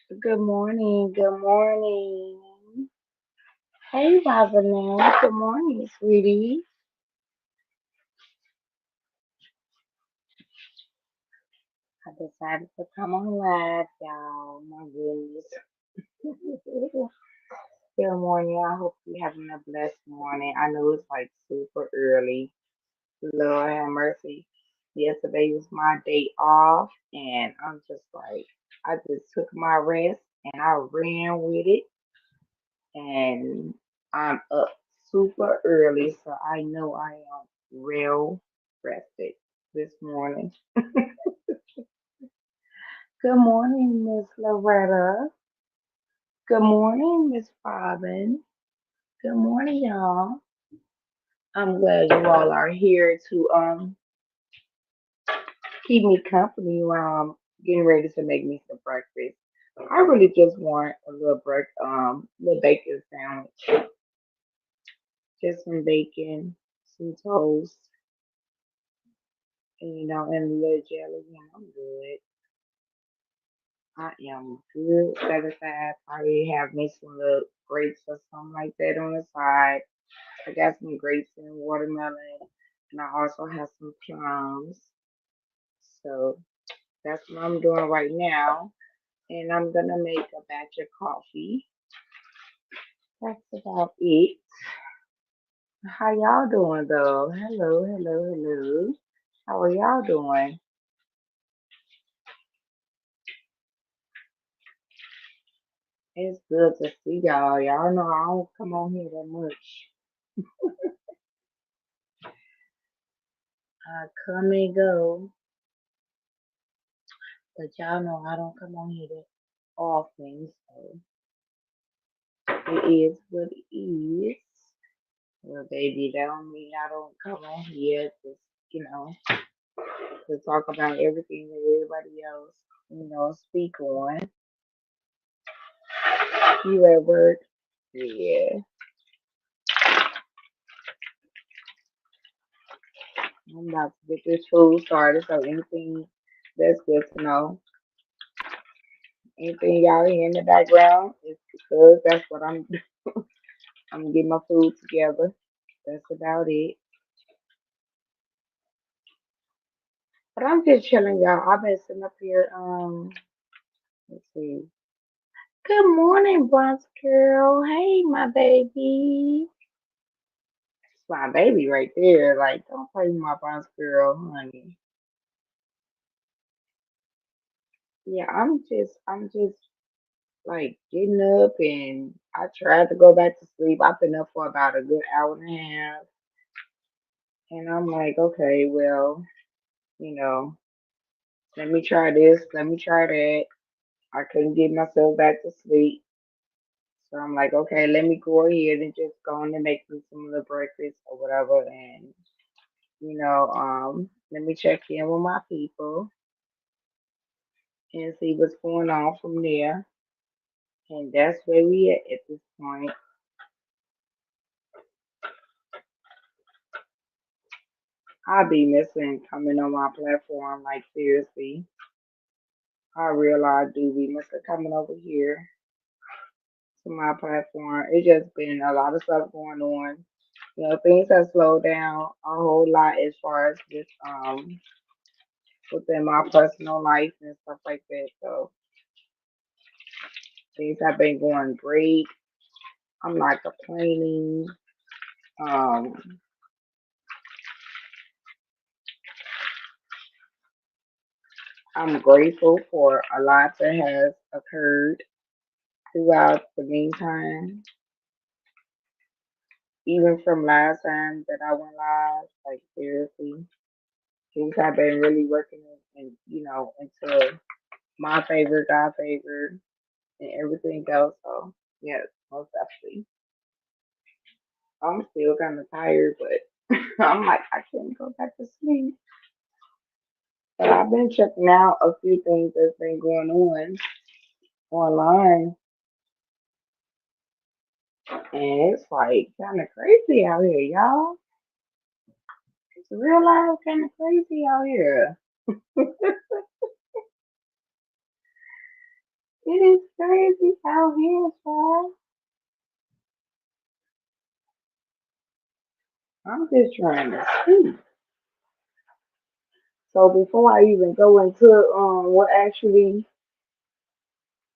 Good morning. Good morning. Hey, Robinette. Good morning, sweetie. I decided to come on live, y'all. My goodness. Good morning. I hope you're having a blessed morning. I know it's like super early. Lord have mercy. Yesterday was my day off, and I'm just like, I just took my rest and I ran with it. And I'm up super early, so I know I am real rested this morning. Good morning, Miss Loretta. Good morning, Miss Robin. Good morning, y'all. I'm glad you all are here to keep me company while I'm getting ready to make me some breakfast. I really just want a little bacon sandwich, just some bacon, some toast, and a little jelly, and I'm good. I am good, satisfied. Probably have me some little grapes or something like that on the side. I got some grapes and watermelon, and I also have some plums. So that's what I'm doing right now. And I'm gonna make a batch of coffee. That's about it. How y'all doing though? Hello, hello, hello. How are y'all doing? It's good to see y'all. Y'all know I don't come on here that much. I come and go, but y'all know I don't come on here that often, so it is what it is. Well, baby, that don't mean I don't come on here just, to talk about everything that everybody else, speak on. You at work? Yeah, I'm about to get this food started, so anything that's good to know. Anything y'all hear in the background is because that's what I'm getting my food together. That's about it. But I'm just chilling, y'all. I've been sitting up here. Let's see. Good morning, Bronx girl. Hey, my baby. It's my baby right there. Like, don't play with my Bronx girl, honey. Yeah, I'm just like getting up, and I tried to go back to sleep. I've been up for about a good hour and a half, and I'm like, okay, well, you know, let me try this, let me try that. I couldn't get myself back to sleep. So I'm like, okay, let me go ahead and just go on and make me some little breakfast or whatever, and let me check in with my people and see what's going on from there. And that's where we at this point. I'll be missing coming on my platform, like seriously. I realize I do be missing coming over here to my platform. It's just been a lot of stuff going on. Things have slowed down a whole lot as far as just within my personal life and stuff like that. So things have been going great. I'm not complaining. Um, I'm grateful for a lot that has occurred throughout the meantime, even from last time that I went live. Like seriously, things have been really working into my favor, God favor, and everything else. So yes, most definitely. I'm still kind of tired, but I'm like I can't go back to sleep. But I've been checking out a few things that's been going on online, and it's like kind of crazy out here, y'all. It's real life kind of crazy out here. It is crazy out here, child. I'm just trying to see. So before I even go into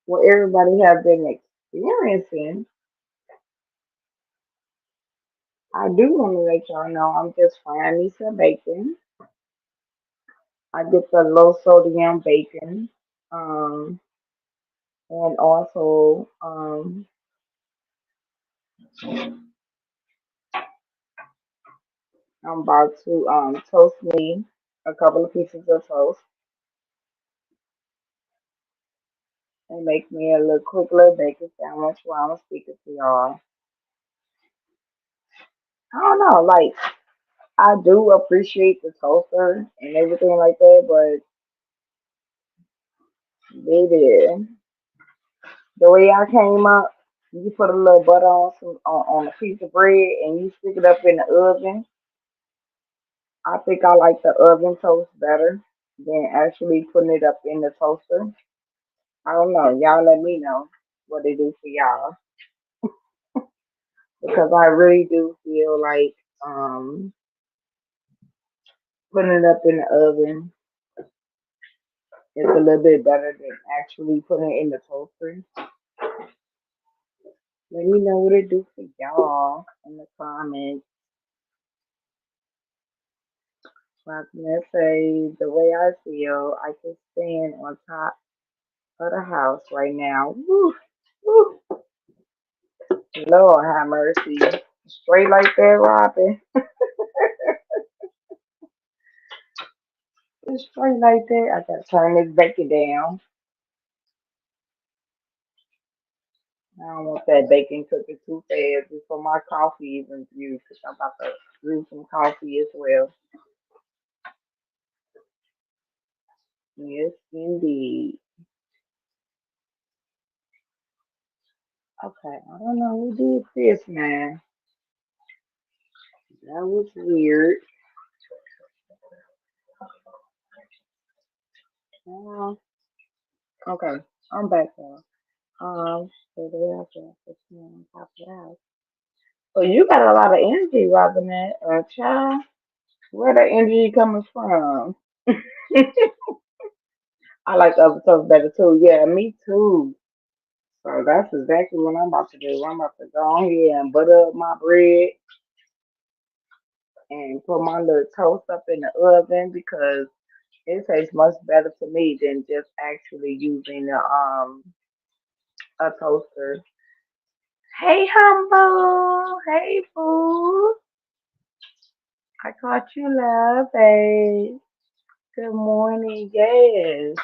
what everybody have been experiencing, I do want to let y'all know I'm just frying me some bacon. I get the low sodium bacon. Um, and also I'm about to toast me a couple of pieces of toast and make me a little quick little bacon sandwich while I'm speaking to y'all. I don't know, like I do appreciate the toaster and everything like that, but baby, the way I came up, you put a little butter on a piece of bread and you stick it up in the oven. I think I like the oven toast better than actually putting it up in the toaster. I don't know. Y'all let me know what they do for y'all because I really do feel like putting it up in the oven is a little bit better than actually putting it in the toaster. Let me know what it do for y'all in the comments. Like let's say the way I feel, I can stand on top of the house right now. Woo, woo. Lord have mercy. Straight like that, Robin. It's straight like that. I gotta turn this bacon down. I don't want that bacon cooking too fast before my coffee even brewed because I'm about to brew some coffee as well. Yes, indeed. Okay, I don't know who did this, man. That was weird. Uh, okay, I'm back now. So they have to put me on top of the house. Oh, you got a lot of energy, Robinette. Child, where the energy coming from? I like other stuff better too. Yeah, me too. So that's exactly what I'm about to do. I'm about to go on here and butter up my bread and put my little toast up in the oven because it tastes much better to me than just actually using a toaster. Hey humble, hey boo. I caught you love, babe. Good morning, yes.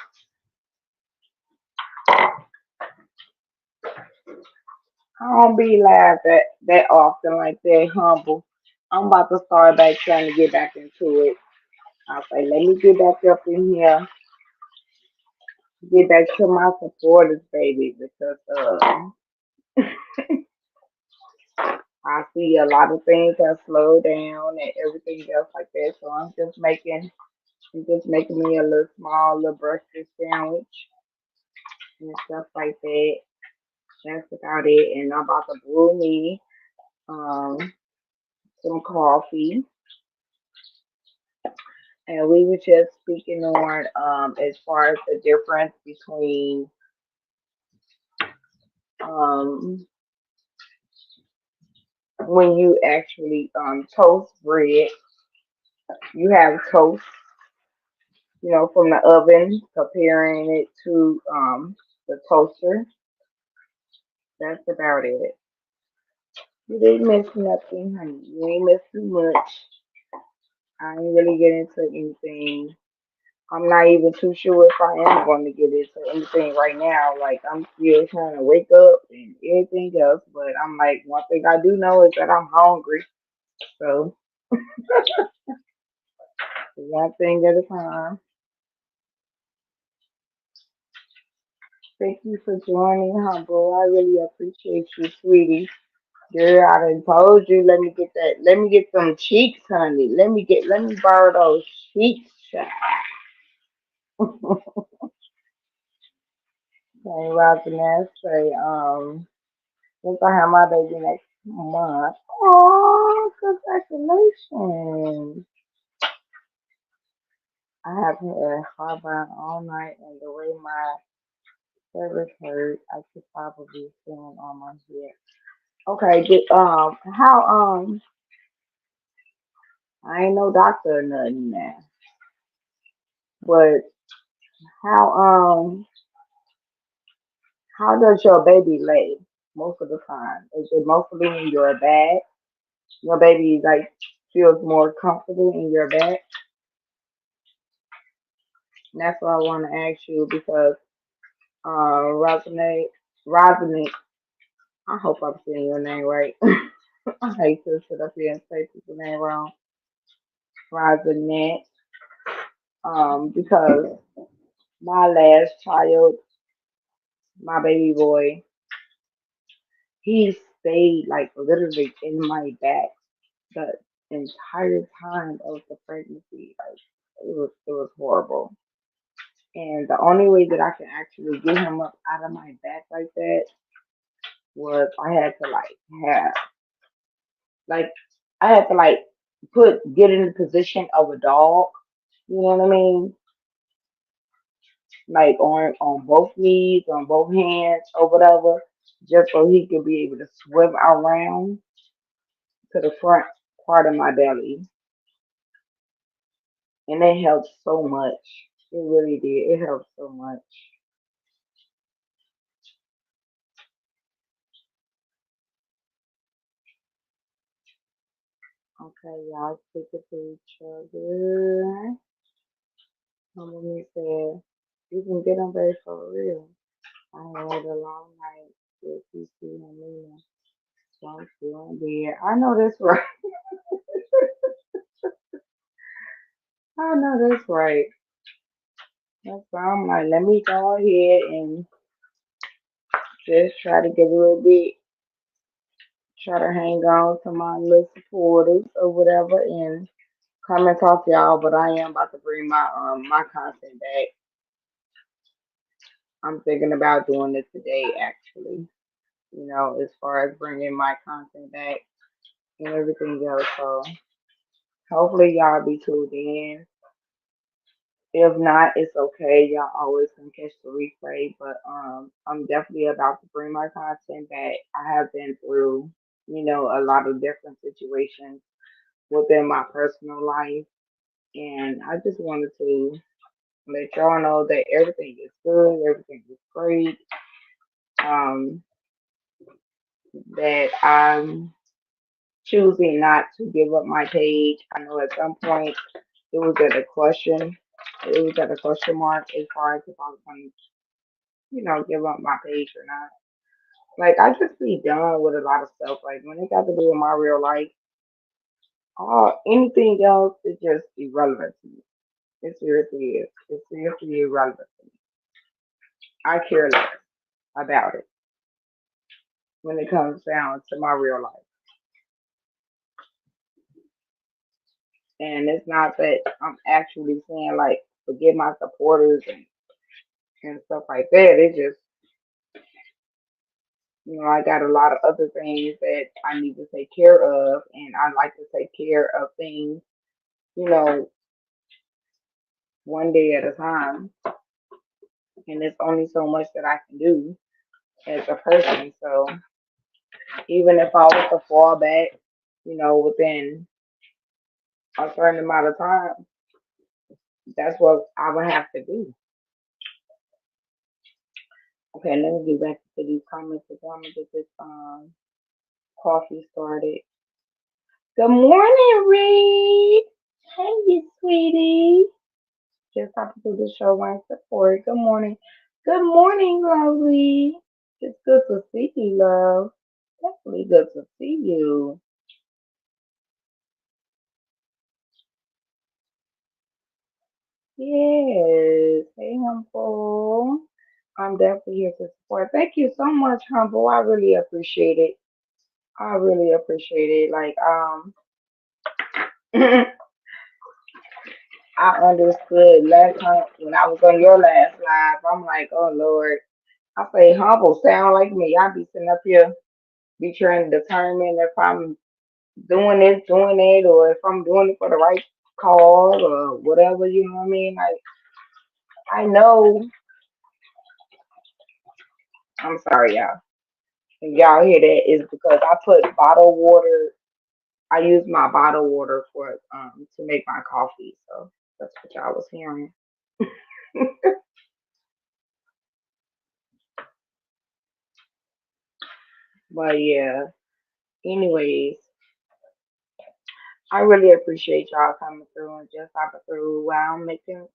I don't be live that often like that, humble. I'm about to start back trying to get back into it. I say, let me get back up in here, get back to my supporters, baby, because I see a lot of things have slowed down and everything else like that. So I'm just making me a little small little breakfast sandwich and stuff like that. That's about it. And I'm about to brew me um some coffee. And we were just speaking on as far as the difference between um when you actually toast bread, you have toast, from the oven, comparing it to the toaster. That's about it. You didn't miss nothing, honey. You ain't miss too much. I ain't really get into anything. I'm not even too sure if I am going to get into anything right now. Like I'm still trying to wake up and everything else, but I'm like one thing I do know is that I'm hungry. So one thing at a time. Thank you for joining, Humble. I really appreciate you, sweetie. Girl, I done told you, let me get some cheeks, honey. Let me borrow those cheeks, child. Hey, Roger say, since I have my baby next month. Oh, congratulations. I have had heartburn all night and the way my cervix hurt, I could probably feel it on my head. Okay, how, I ain't no doctor or nothing now, but how, how does your baby lay most of the time? Is it mostly in your back? Your baby, like, feels more comfortable in your back? And that's what I want to ask you because, Rosinate, Rosinate, I hope I'm saying your name right. I hate to sit up here and say people's name wrong. Rosinette, because my last child, my baby boy, he stayed like literally in my back the entire time of the pregnancy. Like it was horrible. And the only way that I can actually get him up out of my back like that was I had to have like I had to get in the position of a dog. You know what I mean? Like on both knees, on both hands, or whatever, just so he could be able to swim around to the front part of my belly, and it helped so much. It really did. It helped so much. Okay, y'all take it to each other. Mommy said, "You can get them back for real." I had a long night with PC and Lena. So I'm still in bed. I know that's right. I know that's right. That's why I'm like, let me go ahead and just try to get a little bit, try to hang on to my little supporters or whatever and come and talk to y'all. But I am about to bring my content back. I'm thinking about doing it today actually. As far as bringing my content back and everything else. So hopefully y'all be tuned in. If not, it's okay. Y'all always can catch the replay. But I'm definitely about to bring my content back. I have been through, a lot of different situations within my personal life. And I just wanted to let y'all know that everything is good, everything is great. Um, that I'm choosing not to give up my page. I know at some point it was at a question. It was at a question mark as far as if I was going to, give up my page or not. Like I just be done with a lot of stuff. Like when it got to do with my real life, all anything else is just irrelevant to me. It seriously is. It's seriously irrelevant to me. I care less about it when it comes down to my real life. And it's not that I'm actually saying like forget my supporters and stuff like that. It just I got a lot of other things that I need to take care of, and I like to take care of things, you know, one day at a time. And there's only so much that I can do as a person. So even if I was to fall back, within a certain amount of time, that's what I would have to do. Okay, let me get back to these comments because I'm gonna get this coffee started. Good morning, Reed. Hey, you sweetie. Just hopping through the show line support. Good morning. Good morning, lovely. It's good to see you, love. Definitely good to see you. Yes. Hey, Humble. I'm definitely here to support. Thank you so much, Humble. I really appreciate it. I really appreciate it. Like, I understood last time when I was on your last live. I'm like, oh Lord. I say humble sound like me. I be sitting up here, be trying to determine if I'm doing it, or if I'm doing it for the right cause or whatever. You know what I mean? Like I know. I'm sorry, y'all. If y'all hear that is because I put bottled water. I use my bottled water for to make my coffee. So that's what y'all was hearing. But yeah. Anyways, I really appreciate y'all coming through and just hopping through while I'm making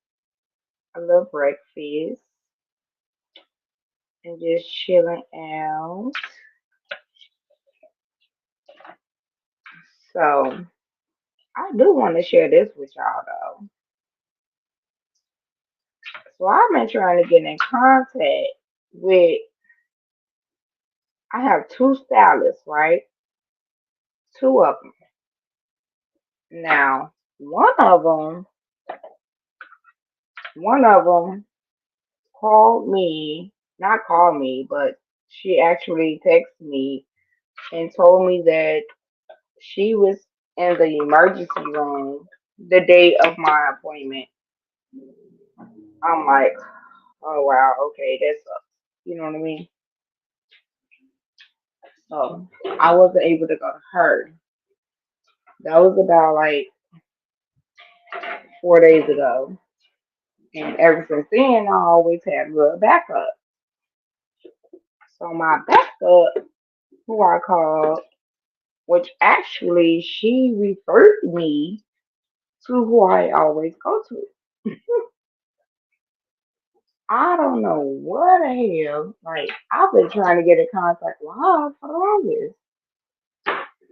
a little breakfast and just chilling out. So I do want to share this with y'all though. So I've been trying to get in contact with. I have two stylists, right? Two of them. Now, one of them called me, not called me, but she actually texted me and told me that she was in the emergency room the day of my appointment. I'm like, oh wow, okay, that sucks. You know what I mean? So I wasn't able to go to her. That was about like 4 days ago. And ever since then, I always had a little backup. So my backup, who I called, which actually she referred me to who I always go to. I don't know what the hell. Like I've been trying to get in contact with her for the longest.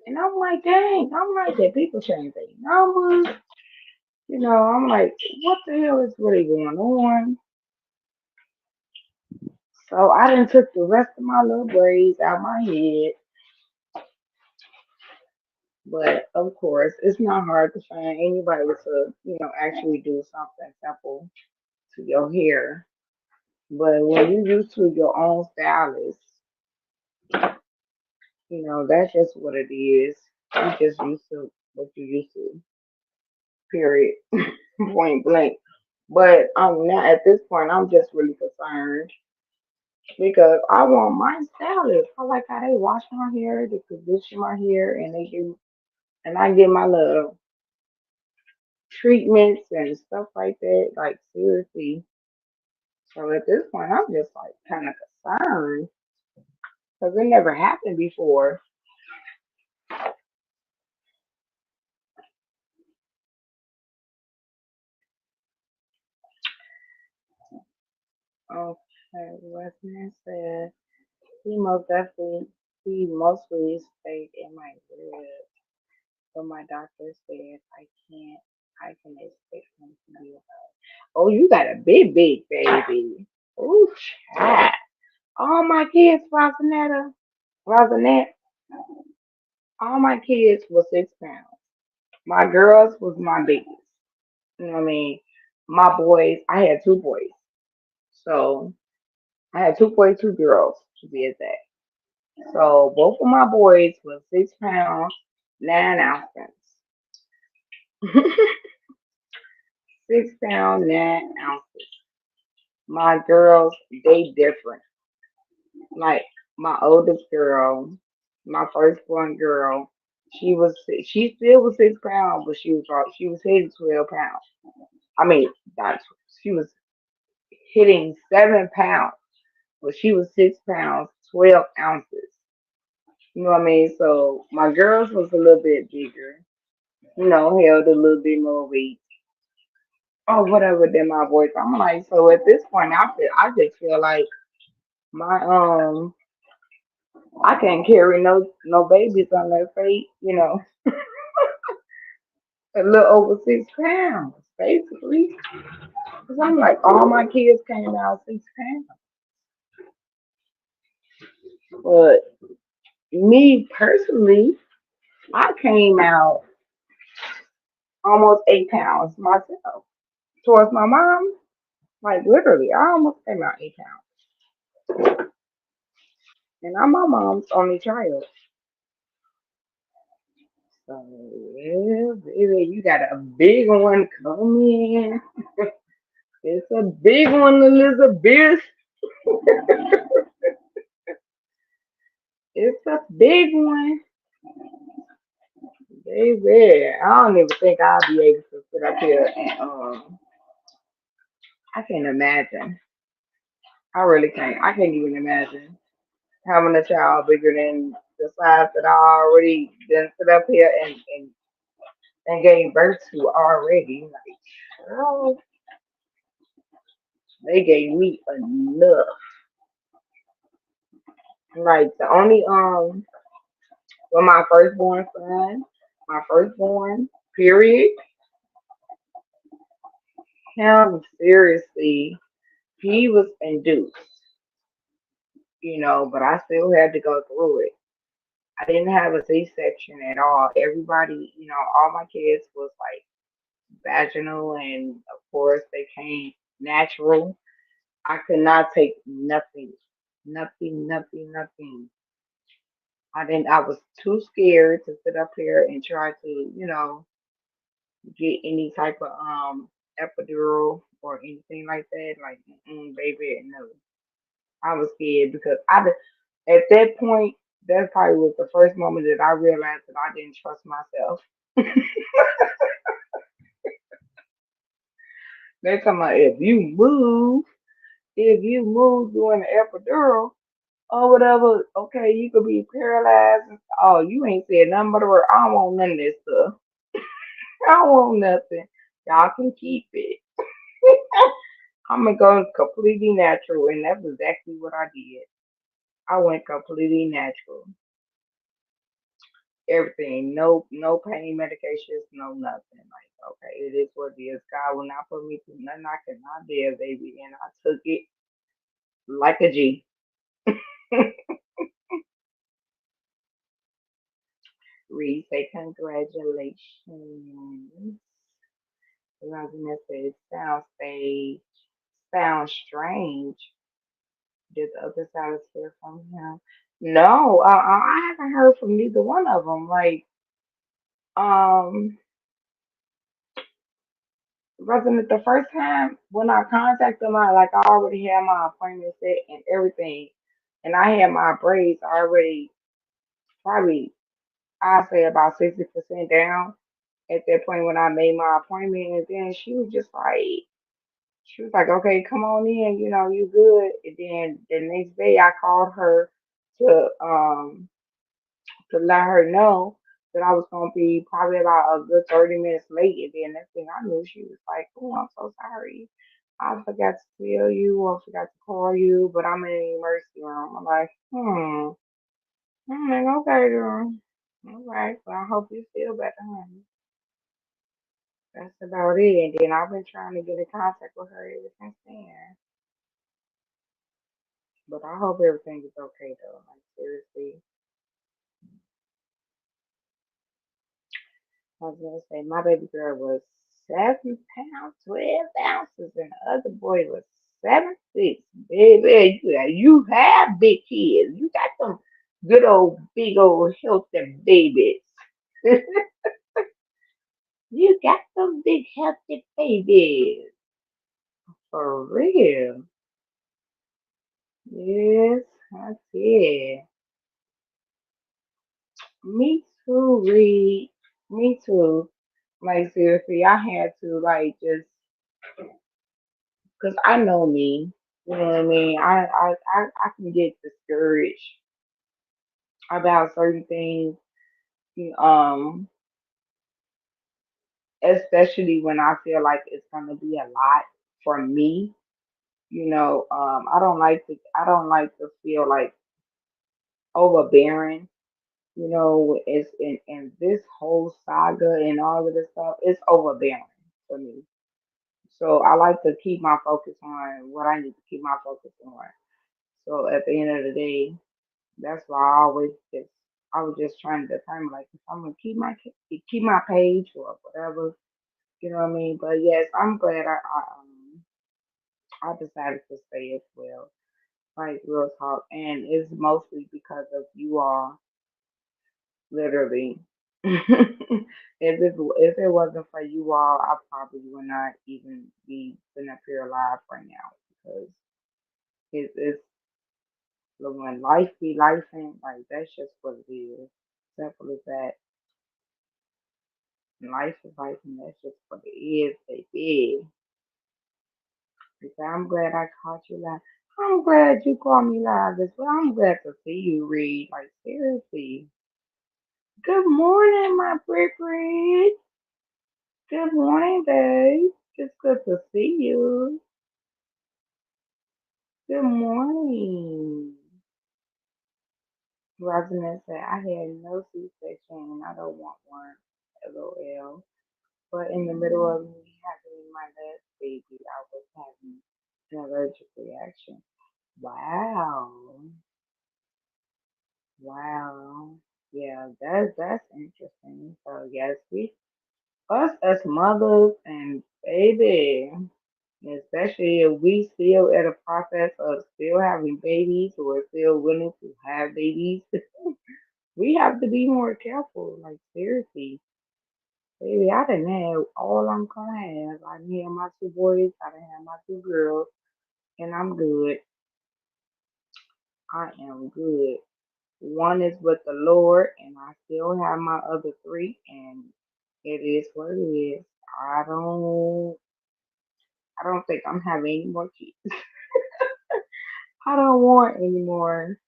And I'm like, dang, I'm like that people change their numbers. I'm like, what the hell is really going on? So I done took the rest of my little braids out my head. But of course, it's not hard to find anybody to, actually do something simple to your hair. But when you used to your own stylist, that's just what it is. You just used to what you used to. Period. Point blank. But now at this point, I'm just really concerned because I want my stylist. I like how they wash my hair, they condition my hair, and I get my little treatments and stuff like that. Like seriously. So at this point, I'm just like kind of concerned because it never happened before. Okay, Westman said he mostly stayed in my rib, but my doctor said I can expect him to be okay. Oh, you got a big baby. Oh, child. All my kids, Rosanette, all my kids were 6 pounds. My girls was my biggest. You know what I mean? My boys, I had two boys. So I had 2 boys, 2 girls to be exact. So both of my boys were 6 pounds, 9 ounces. 6 pounds, 9 ounces. My girls, they different. Like my oldest girl, my firstborn girl, she still was 6 pounds, but she was hitting 12 pounds. I mean, not, she was hitting 7 pounds, but she was 6 pounds, 12 ounces. You know what I mean? So my girls was a little bit bigger, held a little bit more weight or whatever than my boys. I'm like, so at this point, I just feel like my I can't carry no babies on their feet, a little over 6 pounds, basically. Cause I'm like, all my kids came out 6 pounds, but me personally, I came out almost 8 pounds myself. Towards my mom, like literally, I almost came out 8 pounds. And I'm my mom's only child. So, yeah, baby, you got a big one coming. It's a big one, Elizabeth. It's a big one. Baby, I don't even think I'll be able to sit up here and I can't imagine. I really can't. I can't even imagine having a child bigger than the size that I already done sit up here and gave birth to already. Like, girl, they gave me enough. Like the only well my firstborn son, my firstborn, period, him seriously, he was induced, but I still had to go through it. I didn't have a C section at all. Everybody, all my kids was like vaginal, and of course they came natural. I could not take nothing, nothing, nothing, nothing. I didn't. I was too scared to sit up here and try to, get any type of epidural or anything like that. Like, baby, no. I was scared because at that point, that probably was the first moment that I realized that I didn't trust myself. They talking about if you move during the epidural or whatever, okay, you could be paralyzed. Oh, you ain't said nothing but a word. I don't want none of this stuff. I don't want nothing. Y'all can keep it. I'm gonna go completely natural, and that's exactly what I did. I went completely natural. Everything, no pain medications, no nothing. Like, okay, it is what it is. God will not put me through nothing I cannot bear, baby, and I took it like a G. Reed say congratulations. Rosin says sounds strange. Did the other side hear from him? No, I haven't heard from neither one of them. Like, um, wasn't it the first time when I contacted them? Like, I already had my appointment set and everything, and I had my braids already, probably I say about 60% down at that point when I made my appointment, and then she was like, okay, come on in, you good. And then the next day I called her to to let her know that I was gonna be probably about a good 30 minutes late. And then next thing I knew, she was like, "Oh, I'm so sorry. I forgot to tell you or forgot to call you, but I'm in the emergency room." I'm like, I'm like, okay, girl. All right. Well, I hope you feel better, honey. That's about it. And then I've been trying to get in contact with her ever since then. But I hope everything is okay though. Like seriously. I was gonna say my baby girl was 7 pounds, 12 ounces, and the other boy was 7'6". Baby, you have big kids. You got some good old big old healthy babies. You got some big healthy babies. For real. Yes, I did. Me too, Reed. Me too. Like seriously, I had to like just because I know me. You know what I mean? I can get discouraged about certain things. Um, especially when I feel like it's gonna be a lot for me. I don't like to feel like overbearing. It's in this whole saga and all of this stuff. It's overbearing for me. So I like to keep my focus on what I need to keep my focus on. So at the end of the day, that's why I was just trying to determine like if I'm gonna keep my page or whatever, you know what I mean. But yes, I'm glad I decided to stay as well. like real talk, and it's mostly because of you all, literally. If it wasn't for you all, I probably would not even be sitting up here alive right now because it's when life be life and like that's just what it is. Simple as that. Life is life and that's just what it is, baby. Okay, I'm glad I caught you live. I'm glad you called me live as well. I'm glad to see you read. Like seriously. Good morning, my pretty. Good morning, babe. It's good to see you. Good morning. Rosamond said, I had no C-section and I don't want one. LOL. But in the middle of me having my last baby, I was having an allergic reaction. Wow. Wow. Yeah, that's interesting. So yes, we us as mothers and baby, especially if we still at a process of still having babies or still willing to have babies, we have to be more careful. Like seriously, baby, I didn't have all I'm gonna have. I didn't have my two boys. I didn't have my two girls, and I'm good. I am good. One is with the Lord, and I still have my other three, and it is what it is. I don't, I don't think I'm having any more kids. I don't want any more.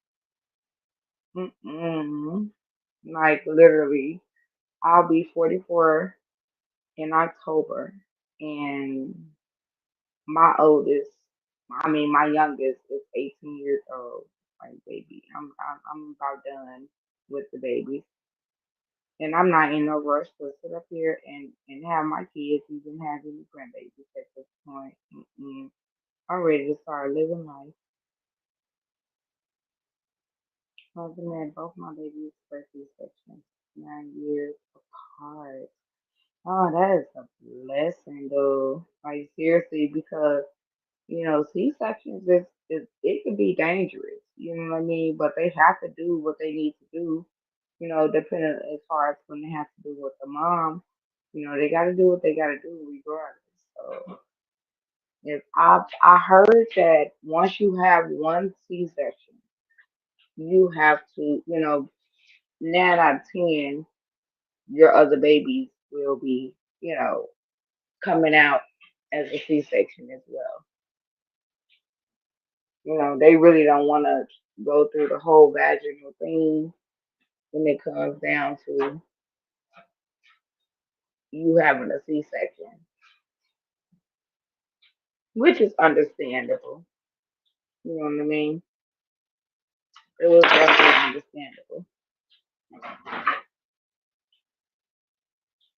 Mm-mm. Like literally, I'll be 44 in October, and my oldest, I mean my youngest, is 18 years old. Like baby, I'm about done with the babies. And I'm not in no rush to sit up here and have my kids even have any grandbabies at this point. Mm-mm. I'm ready to start living life. Other than that, both my babies were C-sections, 9 years apart. Oh, that is a blessing, though. Like seriously, because C-sections is it can be dangerous. You know what I mean? But they have to do what they need to do. Depending as far as when they have to do with the mom. They got to do what they got to do regardless. So if I heard that once you have one C-section, you have to, 9 out of 10, your other babies will be, coming out as a C-section as well. They really don't want to go through the whole vaginal thing when it comes down to you having a C-section, which is understandable. You know what I mean? It was definitely understandable.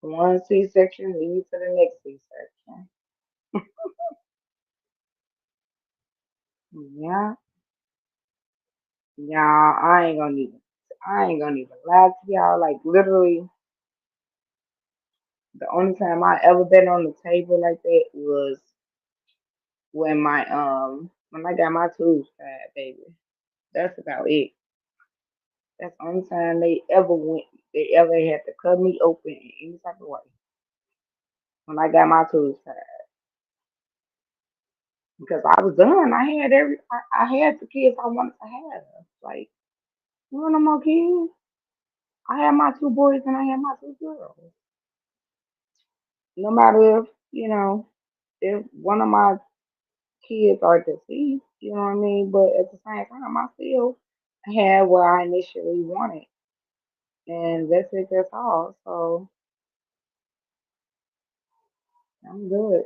One C-section leads to the next C-section. Yeah, y'all, I ain't gonna even lie to y'all. Like literally, the only time I ever been on the table like that was when I got my tubes tied, baby. That's about it. That's the only time they ever had to cut me open in any type of way. When I got my tubes tied. Because I was done. I had the kids I wanted to have. Like, you want no more kids? I had my two boys and I had my two girls. No matter if one of my kids are deceased, you know what I mean? But at the same time, I still had what I initially wanted. And that's it, that's all. So I'm good.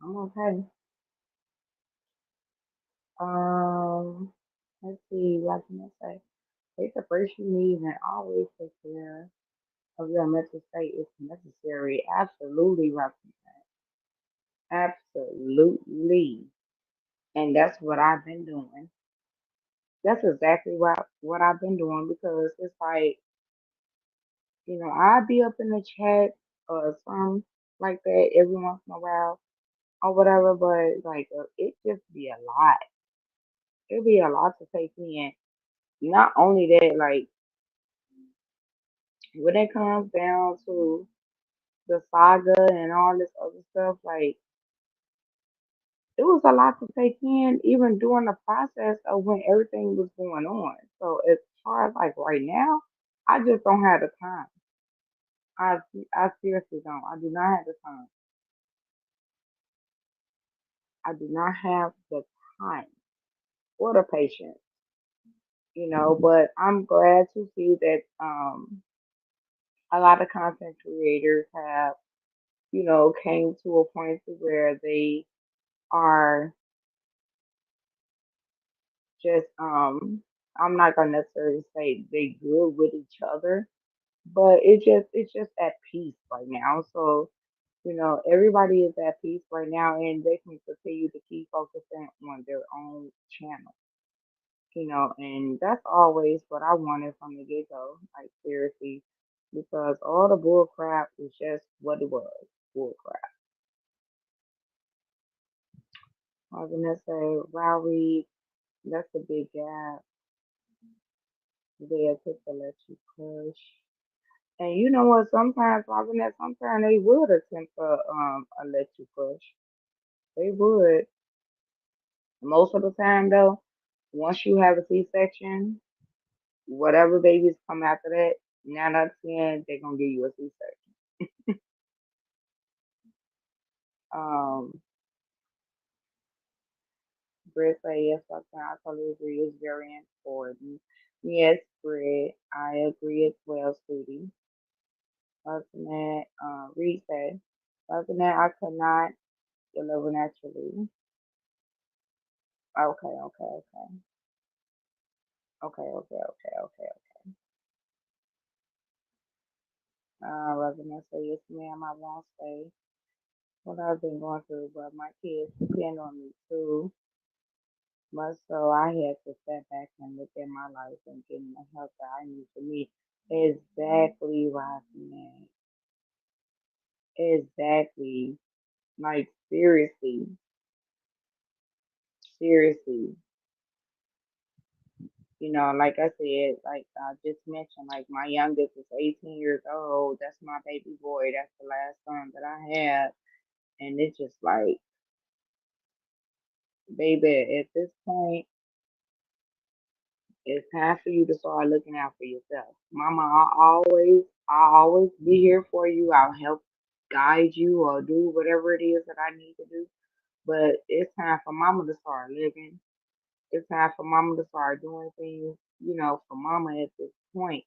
I'm okay. Um, let's see, what can I say? Take the breaks you need and always take care of your mental state if necessary. Absolutely, Rocky. Absolutely. And that's what I've been doing. That's exactly what I've been doing because it's like, I'd be up in the chat or something like that every once in a while or whatever, but like it just be a lot. It'll be a lot to take in. Not only that, like when it comes down to the saga and all this other stuff, like it was a lot to take in even during the process of when everything was going on. So as far as like right now, I just don't have the time. I I seriously don't. I do not have the time. I do not have the time or the patience, but I'm glad to see that a lot of content creators have, came to a point to where they are just I'm not gonna necessarily say they good with each other, but it's just at peace right now. So, everybody is at peace right now and they can continue to keep focusing on their own channel. And that's always what I wanted from the get go, like seriously, because all the bull crap is just what it was, bull crap. I was gonna say, Lowry, that's a big gap. They'll take to let you push. And you know what? Sometimes, Robin, that sometimes they would attempt to let you push. They would. Most of the time, though, once you have a C-section, whatever babies come after that, 9 out of 10, they're gonna give you a C-section. Um, Britt say yes, I totally agree. It's very important. Yes, Britt, I agree as well, sweetie. Other than that, Reed said, other than that, I could not deliver naturally. Okay, okay, okay. Okay, okay, okay, okay. Resident say yes, ma'am. I won't say what I've been going through, but my kids depend on me too. Much so I had to step back and look at my life and get the help that I need for me. Exactly, Rossman. Exactly. Like seriously, seriously. Like I said, like I just mentioned, like my youngest is 18 years old. That's my baby boy. That's the last son that I have. And it's just like, baby, at this point, it's time for you to start looking out for yourself. Mama, I'll always be here for you. I'll help guide you or do whatever it is that I need to do. But it's time for mama to start living. It's time for mama to start doing things, for mama at this point.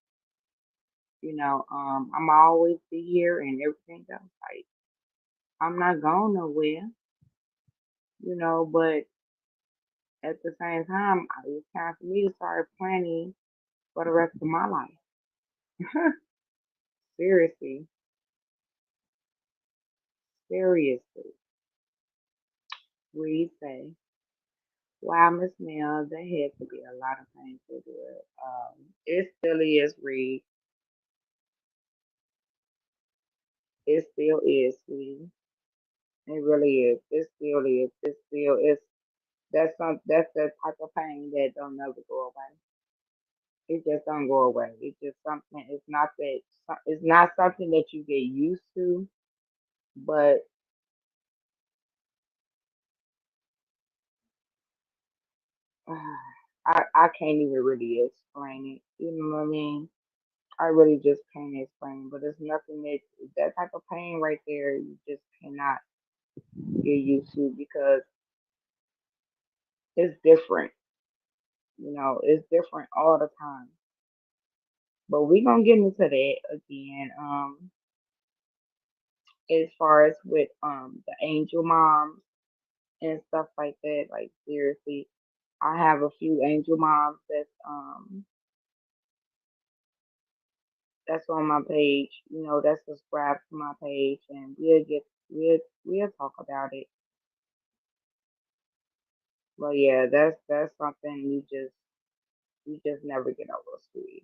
I'm always be here and everything else. Like, I'm not going nowhere, but at the same time, it's time for me to start planning for the rest of my life. Seriously, seriously. We say, wow, Miss Mel, there had to be a lot of things to do it. It still is, Reed. It still is, sweetie. It really is. It still is. It still is. That's the type of pain that don't never go away. It just don't go away. It's just something. It's not something that you get used to, but I can't even really explain it. You know what I mean? I really just can't explain, but it's nothing that type of pain right there you just cannot get used to because it's different. It's different all the time. But we gonna get into that again. As far as with the angel moms and stuff like that, like seriously, I have a few angel moms that's on my page. That's subscribed to my page, and we'll talk about it. But yeah, that's something you just never get over, sweetie.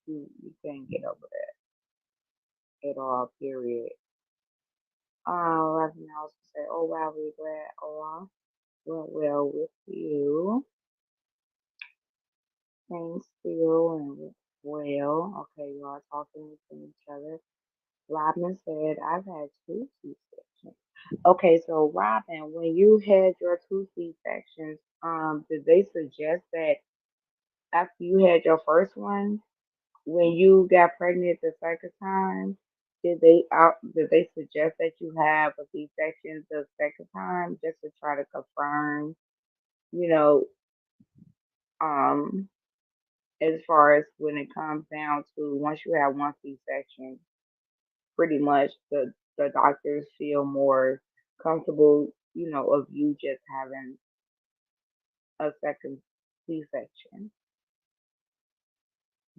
You can't get over that at all. Period. Right now, I was gonna say, oh wow, we glad all went well with you. Things still and well. Okay, you are talking with each other. Robin said, I've had two C-sections. Okay, so Robin, when you had your two C-sections, did they suggest that after you had your first one, when you got pregnant the second time, did they suggest that you have a C-section the second time just to try to confirm, you know, um, as far as when it comes down to once you have one C-section, pretty much the doctors feel more comfortable, of you just having a second C-section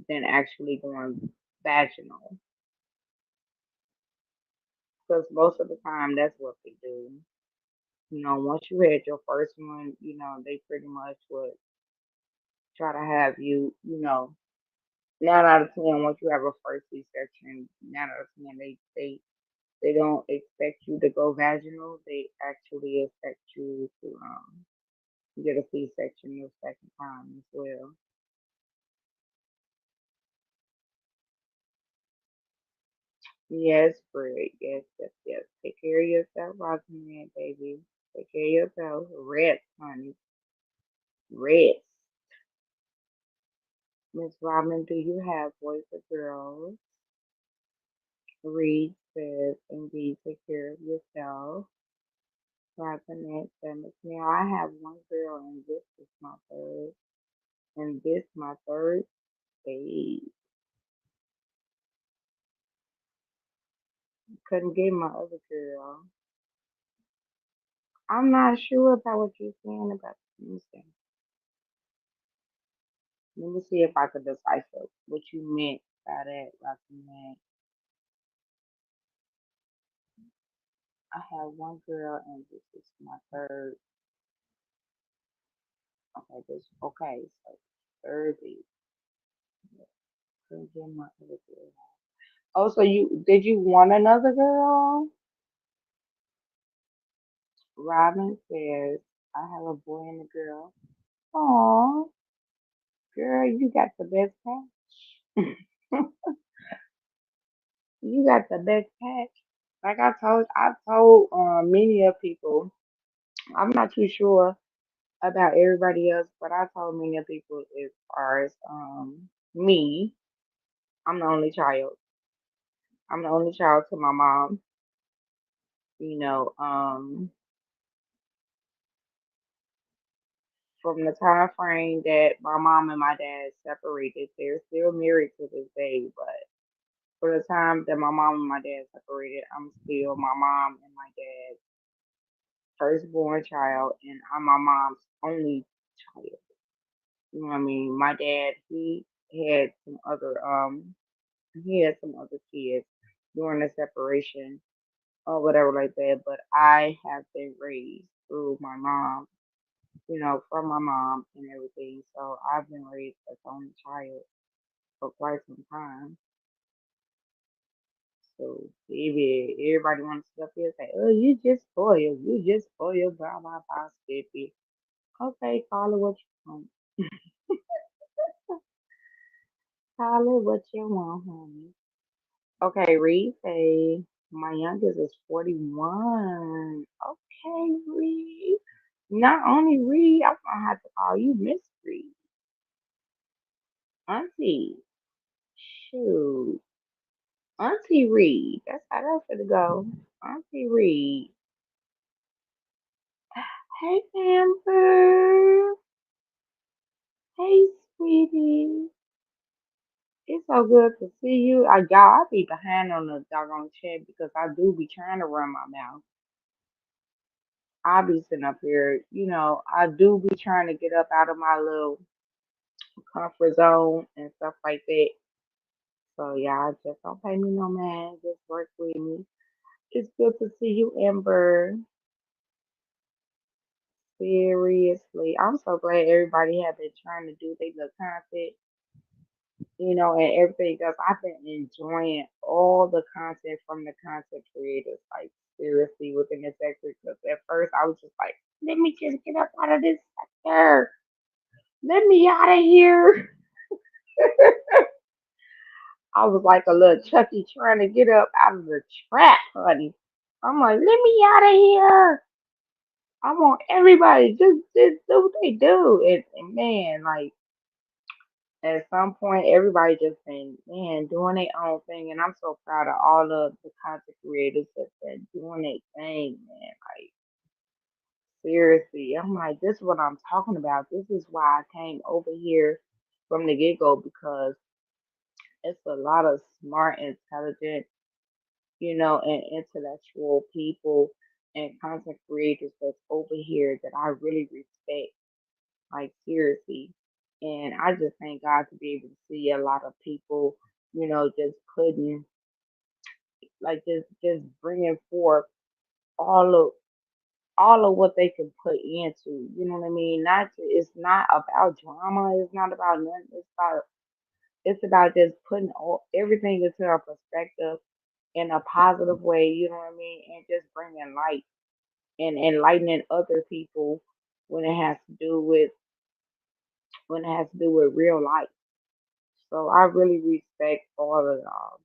than actually going vaginal. Because most of the time, that's what they do. Once you had your first one, they pretty much would try to have you, 9 out of 10, once you have a first C-section, 9 out of 10, they don't expect you to go vaginal. They actually expect you to get a C-section the second time as well. Yes, Fred. Yes, yes, yes. Take care of yourself, Rosamund, baby. Take care of yourself. Rest, honey. Rest. Miss Robin, do you have boys or girls? Reed says, indeed, take care of yourself. Rosamund says, now I have one girl and this is my third. And this my third babe. Couldn't get my other girl. I'm not sure about what you're saying about the music. Let me see if I could decipher what you meant by that, Rosamund. I have one girl and this is my third. Okay, so third baby. Couldn't get my other girl. Oh, so did you want another girl? Robin says, I have a boy and a girl. Aw, girl, you got the best patch. You got the best patch. Like I told many of people, I'm not too sure about everybody else, but I told many of people as far as me, I'm the only child. I'm the only child to my mom. You know, from the time frame that my mom and my dad separated, they're still married to this day. But for the time that my mom and my dad separated, I'm still my mom and my dad's firstborn child, and I'm my mom's only child. You know what I mean? My dad, had some other he had some other kids during the separation or whatever like that, but I have been raised through my mom, from my mom and everything. So I've been raised as the only child for quite some time. So baby, everybody wants to up here and say, "Oh, you just spoiled. You just spoiled." Blah blah blah. Spiffy. Okay, call it what you want. Call it what you want, honey. Okay, Reed say my youngest is 41. Okay, Reed. Not only Reed, I'm gonna have to call you Miss Reed. Auntie. Shoot. Auntie Reed. That's how that's gonna go. Auntie Reed. Hey Amber. Hey sweetie. It's so good to see you. I be behind on the doggone chat because I do be trying to run my mouth. I be sitting up here, I do be trying to get up out of my little comfort zone and stuff like that. So yeah, just don't pay me no man. Just work with me. It's good to see you, Amber. Seriously, I'm so glad everybody have been trying to do their little content, and everything else. I've been enjoying all the content from the content creators. Like seriously, within the sector. Because at first I was just like, let me just get up out of this sector. Let me out of here. I was like a little Chucky trying to get up out of the trap, honey. I'm like, let me out of here. I want everybody just do what they do. And man, like at some point, everybody just been man doing their own thing, and I'm so proud of all of the content creators that's been doing their thing, man. Like seriously, I'm like, this is what I'm talking about. This is why I came over here from the get go because it's a lot of smart, intelligent, and intellectual people and content creators that's over here that I really respect, like seriously. And I just thank God to be able to see a lot of people, just putting, like, just bringing forth all of all of what they can put into. You know what I mean? It's not about drama. It's not about nothing. It's about just putting everything into a perspective in a positive way. You know what I mean? And just bringing light and enlightening other people when it has to do with real life. So I really respect all of y'all.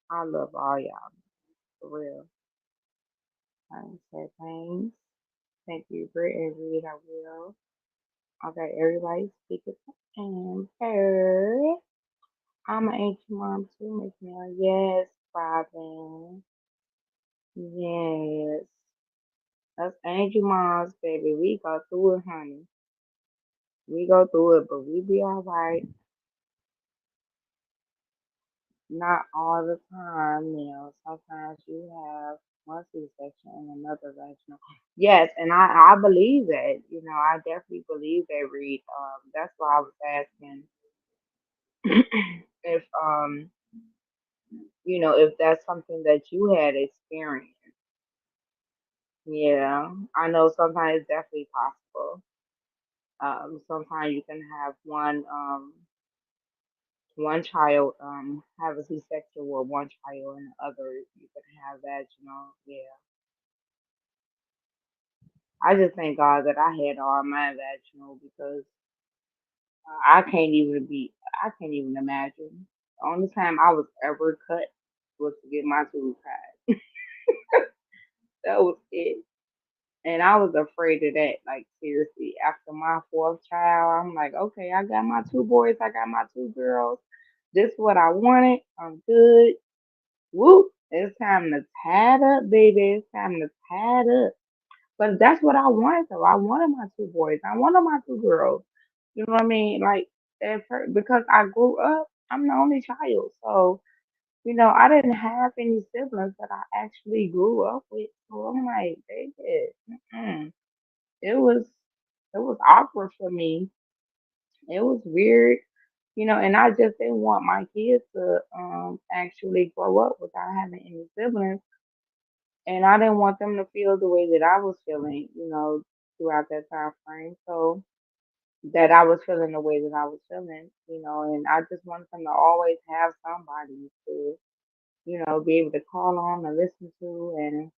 I love all y'all for real. I say thanks. Thank you, Britt and Reed. I will. Okay, everybody speak it and her. I'm an ancient mom too, Miss Mel. Yes, Robin. Yes. Us angel moms, baby. We go through it, honey. We go through it, but we be alright. Not all the time, Sometimes you have one C-section and another vaginal. Yes, and I believe that. I definitely believe that, Reed. That's why I was asking if if that's something that you had experienced. Yeah, I know sometimes it's definitely possible. Sometimes you can have one child have a C-section with one child and the other you can have vaginal. Yeah. I just thank God that I had all my vaginal because I can't even I can't even imagine. The only time I was ever cut was to get my tubes tied. That was it. And I was afraid of that. Like seriously, after my fourth child, I'm like, okay, I got my two boys, I got my two girls. This is what I wanted. I'm good. Whoop! It's time to tie it up, baby. It's time to tie it up. But that's what I wanted though. I wanted my two boys. I wanted my two girls. You know what I mean? Like at first, because I grew up, I'm the only child. So, I didn't have any siblings that I actually grew up with. So I'm like, baby, mm-mm. it was it was awkward for me. It was weird, and I just didn't want my kids to actually grow up without having any siblings, and I didn't want them to feel the way that I was feeling, throughout that time frame. So that I was feeling the way that I was feeling, and I just wanted them to always have somebody to, be able to call on and listen to, and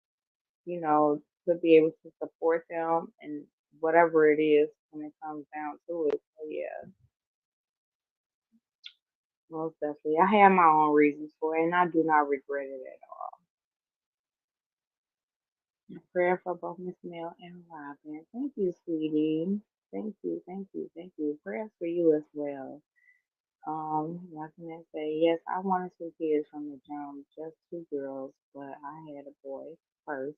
to be able to support them and whatever it is when it comes down to it. So yeah, most definitely. I have my own reasons for it, and I do not regret it at all. Prayer for both Miss Mel and Robin. Thank you, sweetie. Thank you, thank you, thank you. Prayers for you as well. Like I say, yes, I wanted two kids from the jump, just two girls, but I had a boy first,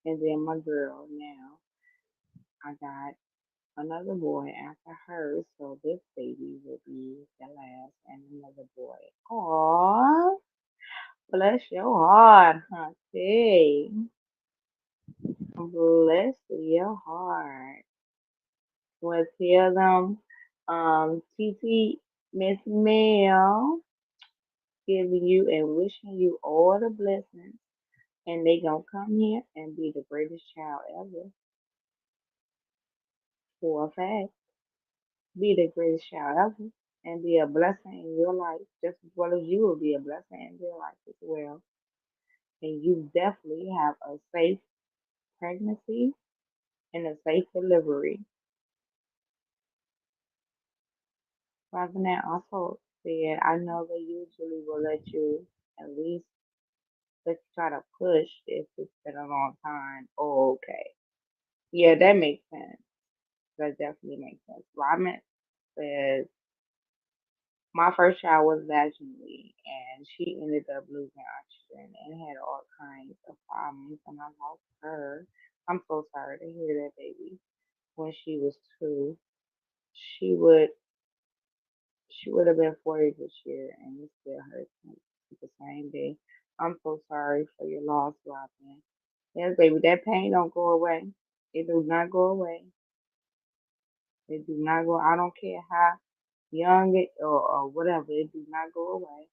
and then my girl. Now I got another boy after her, so this baby will be the last, and another boy. Aww, bless your heart, honey. Bless your heart. Well, tell them, TT, Miss Mel, giving you and wishing you all the blessings, and they gonna come here and be the greatest child ever, for a fact. Be the greatest child ever, and be a blessing in your life, just as well as you will be a blessing in their life as well. And you definitely have a safe pregnancy and a safe delivery. President also said, I know they usually will let you at least let you try to push if it's been a long time. Oh, okay. Yeah, that makes sense. That definitely makes sense. Robin says, my first child was vaginally, and she ended up losing oxygen and had all kinds of problems, and I lost her. I'm so sorry to hear that, baby. When she was 2, she would she would have been 40 this year, and it still hurts me to the same day. I'm so sorry for your loss, Robin. Yes, baby, that pain don't go away. It do not go away. It do not go. I don't care how young it or whatever. It do not go away.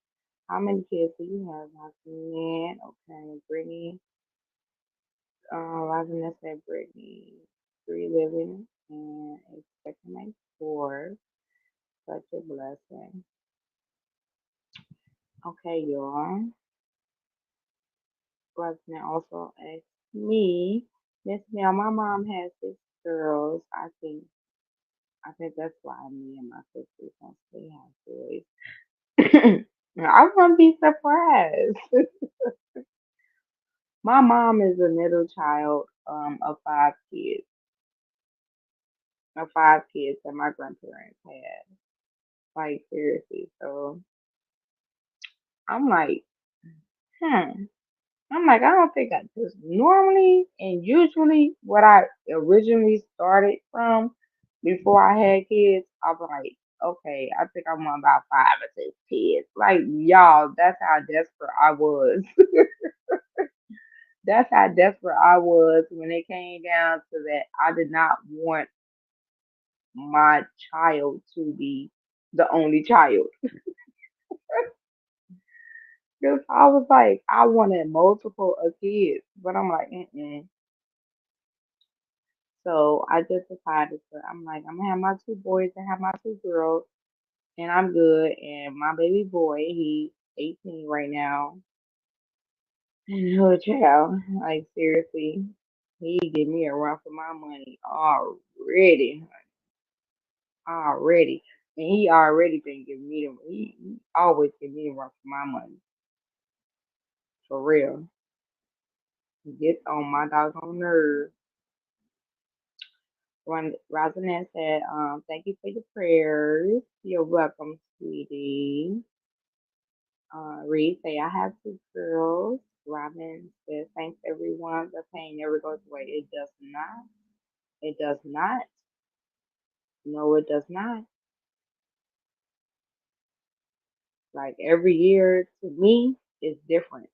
How many kids do you have, Roxanne? Okay, Brittany. Roxanne said Brittany. 3 living and expecting like 4. Such a blessing. Okay, y'all. Roxanne also asked me, Miss Mel, my mom has 6 girls. I think that's why me and my sisters don't stay have boys. I wouldn't be surprised. My mom is a middle child of 5 kids. Of 5 kids that my grandparents had. Like seriously. So I'm like, hmm. I'm like, I don't think I just normally and usually what I originally started from before I had kids, I'm like, okay, I think I want about 5 or 6 kids. Like, y'all, that's how desperate I was. That's how desperate I was when it came down to that. I did not want my child to be the only child. Because I was like, I wanted multiple of kids, but I'm like, mm-mm. So I just decided to, I'm like, I'm gonna have my 2 boys and have my 2 girls, and I'm good. And my baby boy, he's 18 right now, and oh child, like seriously, he give me a run for my money already, and he already been giving me the, he always give me a run for my money, for real. He gets on my doggone nerves. Rosalind said, thank you for your prayers. You're welcome, sweetie. Reed say, I have 2 girls. Robin says, thanks everyone. The pain never goes away. It does not. It does not. No, it does not. Like every year to me is different.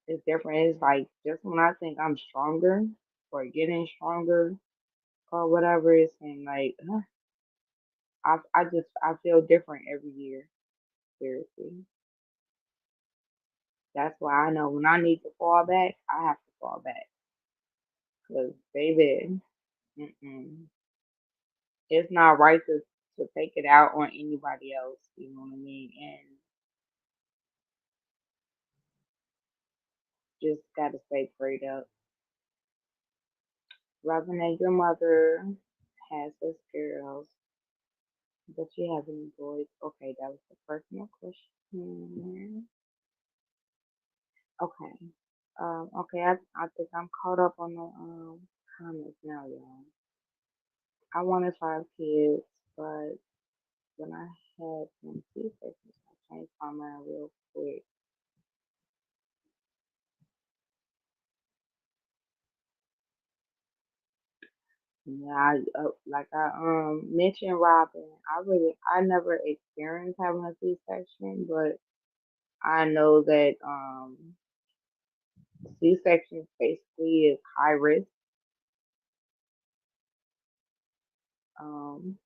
It's different. It's like just when I think I'm stronger or getting stronger or whatever, it's saying like I feel different every year. Seriously. That's why I know when I need to fall back, I have to fall back. Cause baby, mm-mm. It's not right to take it out on anybody else. You know what I mean? And just gotta stay prayed up. Robin, your mother has 6 girls. Does she have any boys? Okay, that was the personal question. Okay. Okay, I think I'm caught up on the comments now, y'all. I wanted 5 kids, but when I had them C-sections, I changed my mind real quick. Yeah, like I mentioned Robin. I never experienced having a C-section, but I know that C-section basically is high risk. Um,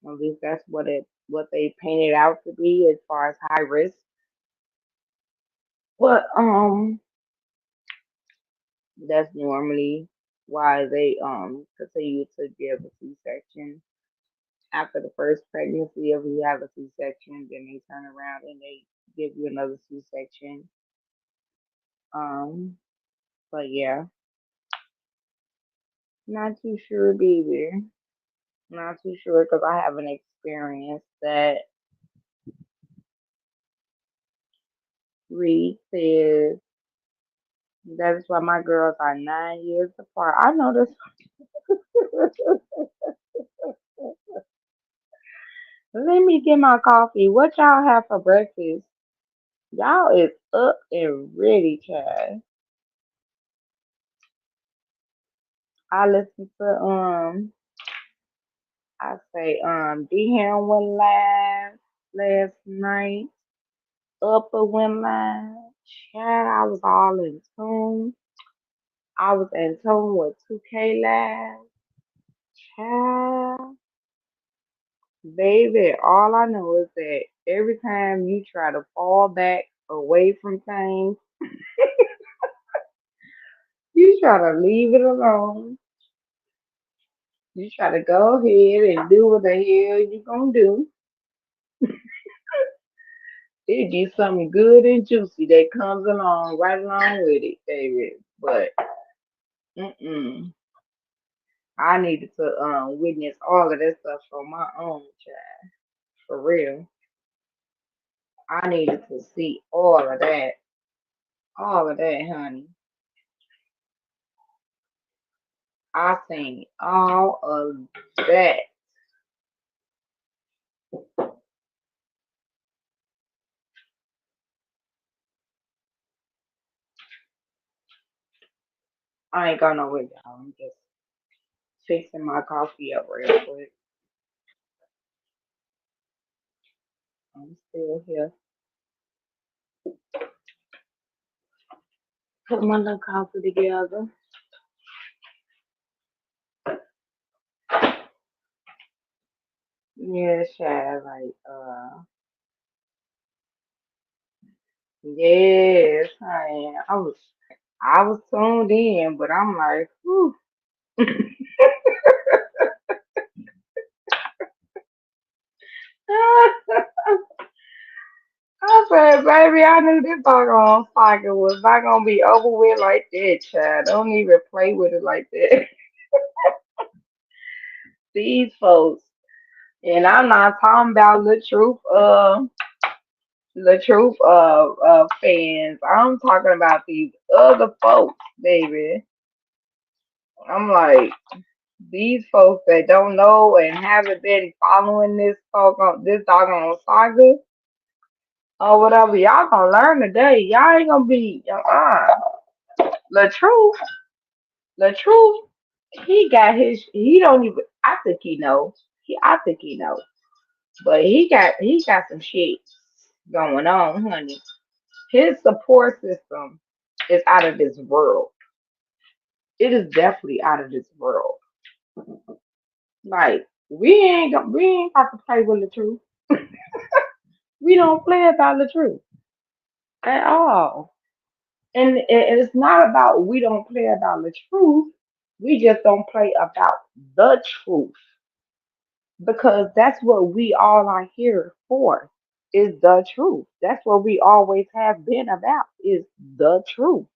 at least that's what they painted out to be as far as high risk. But that's normally why they continue to give a C-section after the first pregnancy. If you have a C-section, then they turn around and they give you another C-section. Um, but yeah, not too sure, baby. Not too sure because I haven't experienced that. Reed says that is why my girls are 9 years apart. I know this. Let me get my coffee. What y'all have for breakfast? Y'all is up and ready, child. I listened to I say D Ham went live last night. Upper went live. Child, I was all in tune. I was in tune with 2K live. Child, baby, all I know is that every time you try to fall back away from things, you try to leave it alone. You try to go ahead and do what the hell you gonna do. It get something good and juicy that comes along right along with it, baby. But mm-mm. I needed to witness all of that stuff for my own child. For real. I needed to see all of that. All of that, honey. I seen all of that. I ain't got no way, y'all. I'm just fixing my coffee up real quick. I'm still here. Put my little coffee together. Yeah, child, like yes, I was tuned in, but I'm like, whew. I said, baby, I knew this doggone saga was not gonna be over with like that, child. Don't even play with it like that. These folks, and I'm not talking about the truth fans. I'm talking about these other folks, baby. I'm like these folks that don't know and haven't been following this doggone saga or whatever. Y'all gonna learn today. Y'all ain't gonna be the truth. The truth. He got his. He don't even. I think he knows. I think he knows. But he got some shit going on, honey. His support system is out of this world. It is definitely out of this world. Like we ain't got to play with the truth. We don't play about the truth at all. And it's not about we don't play about the truth. We just don't play about the truth because that's what we all are here for. Is the truth. That's what we always have been about. Is the truth.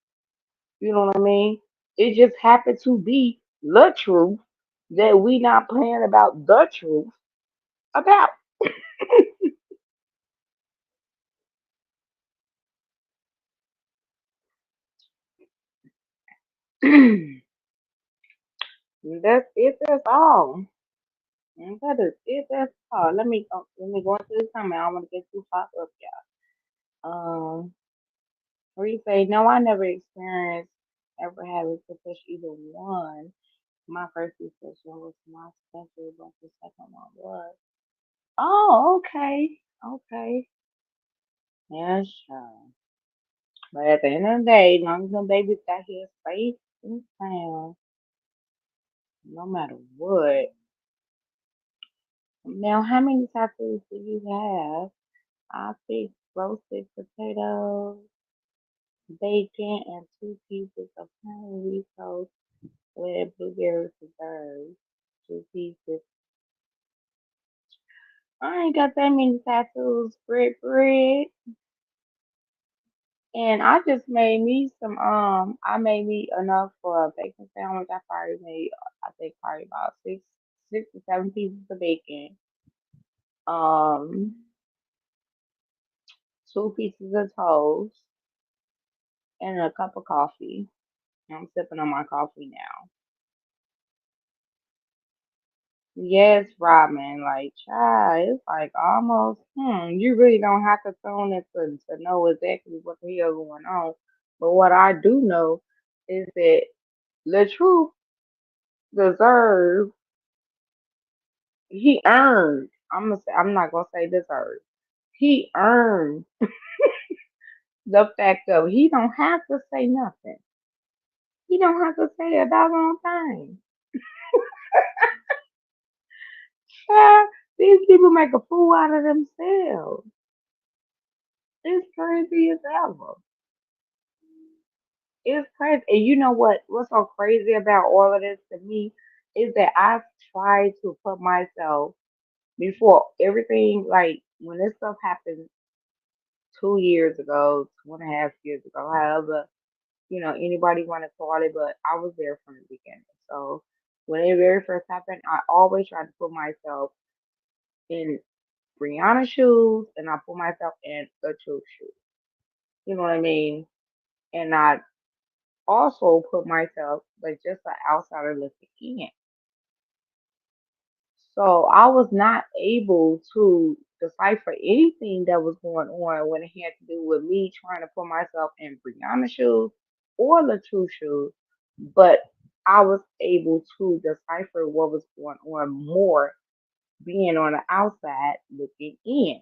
You know what I mean? It just happened to be the truth that we not playing about the truth about. That's it. That's all. That is it. That's all. Let me go into this comment. I don't want to get too far up, y'all. Where you say no, I never experienced ever having to push either one. My first C-section was my special, but the second one was. Oh, okay, okay, yeah, sure. But at the end of the day, as long as them babies got here safe and sound, no matter what. Now, how many tattoos do you have? I see roasted potatoes, bacon, and two pieces of plain wheat toast with blueberry preserves. Two pieces. I ain't got that many tattoos, bread. And I just made me I made me enough for a bacon sandwich. I probably made, I think probably about 6 to 7 pieces of bacon, um, 2 pieces of toast, and a cup of coffee. I'm sipping on my coffee now. Yes, Robin, like, child, it's like almost, you really don't have to tune it to know exactly what the hell going on. But what I do know is that the truth deserves, he earned, I'm not gonna say deserved. He earned the fact of he don't have to say nothing. He don't have to say a doggone thing. Child, these people make a fool out of themselves. It's crazy as ever. It's crazy. And you know what? What's so crazy about all of this to me is that I've tried to put myself before everything, like when this stuff happened 2 years ago, 2.5 years ago, however, anybody want to call it, but I was there from the beginning. So when it very first happened, I always tried to put myself in Brianna's shoes and I put myself in the truth shoes. You know what I mean? And I also put myself like just an outsider looking in. So I was not able to decipher anything that was going on when it had to do with me trying to put myself in Brianna's shoes or Latrue's shoes, but I was able to decipher what was going on more being on the outside looking in.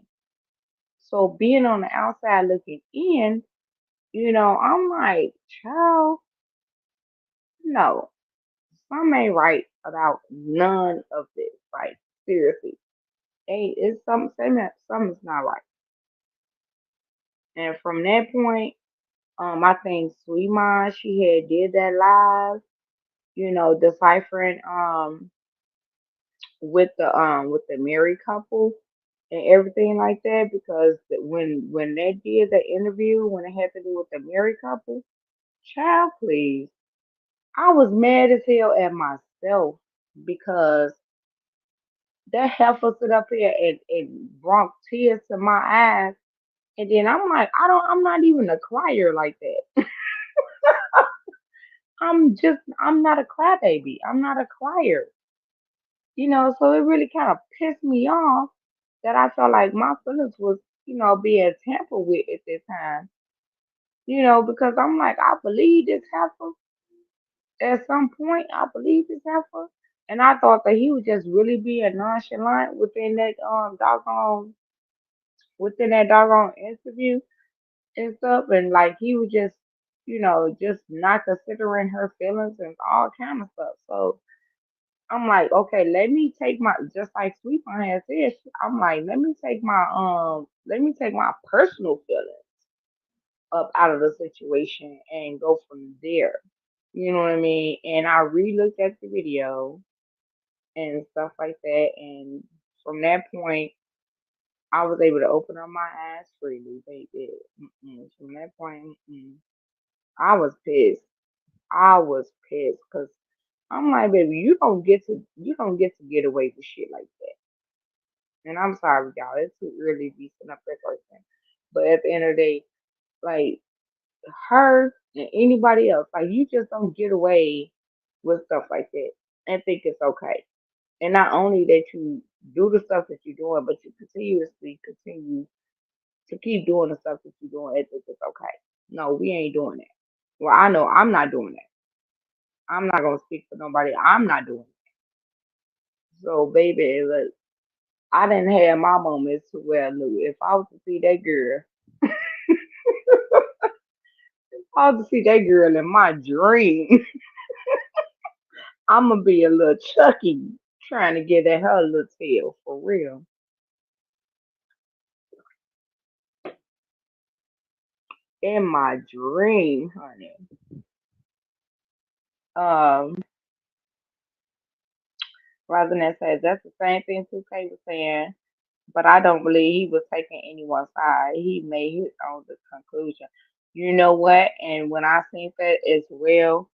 So being on the outside looking in, I'm like, child, no, some ain't right about none of this. Like, seriously. Hey, it's something's not right. And from that point, I think Sweet Mom, she had did that live, deciphering with the married couple and everything like that because when they did the interview when it had to do with the married couple, child please. I was mad as hell at myself because that heifer stood up here and brought tears to my eyes. And then I'm like, I'm not even a crier like that. I'm not a crybaby. I'm not a crier. So it really kind of pissed me off that I felt like my feelings was, being tampered with at this time. Because I'm like, I believe this heifer at some point. I believe this heifer. And I thought that he was just really being nonchalant within that doggone interview and stuff, and like he was just, just not considering her feelings and all kind of stuff. So I'm like, okay, let me take my just like Sweet Pea has said. I'm like, let me take my personal feelings up out of the situation and go from there. You know what I mean? And I re-looked at the video and stuff like that, and from that point, I was able to open up my eyes freely. Baby. From that point, I was pissed. I was pissed because I'm like, baby, you don't get to get away with shit like that. And I'm sorry, y'all. It's too early to be sitting up that person. But at the end of the day, like her and anybody else, like you just don't get away with stuff like that and think it's okay. And not only that you do the stuff that you're doing, but you continuously continue to keep doing the stuff that you're doing and think it's okay. No, we ain't doing that. Well, I know I'm not doing that. I'm not gonna speak for nobody. I'm not doing it. So, baby, look, I didn't have my moments to where, look, if I was to see that girl, if I was to see that girl in my dream, I'm gonna be a little Chucky trying to get at her little tail for real. In my dream, honey. Um, rather than say that's the same thing 2K was saying, but I don't believe he was taking anyone's side. He made his own conclusion. You know what? And when I think that as well,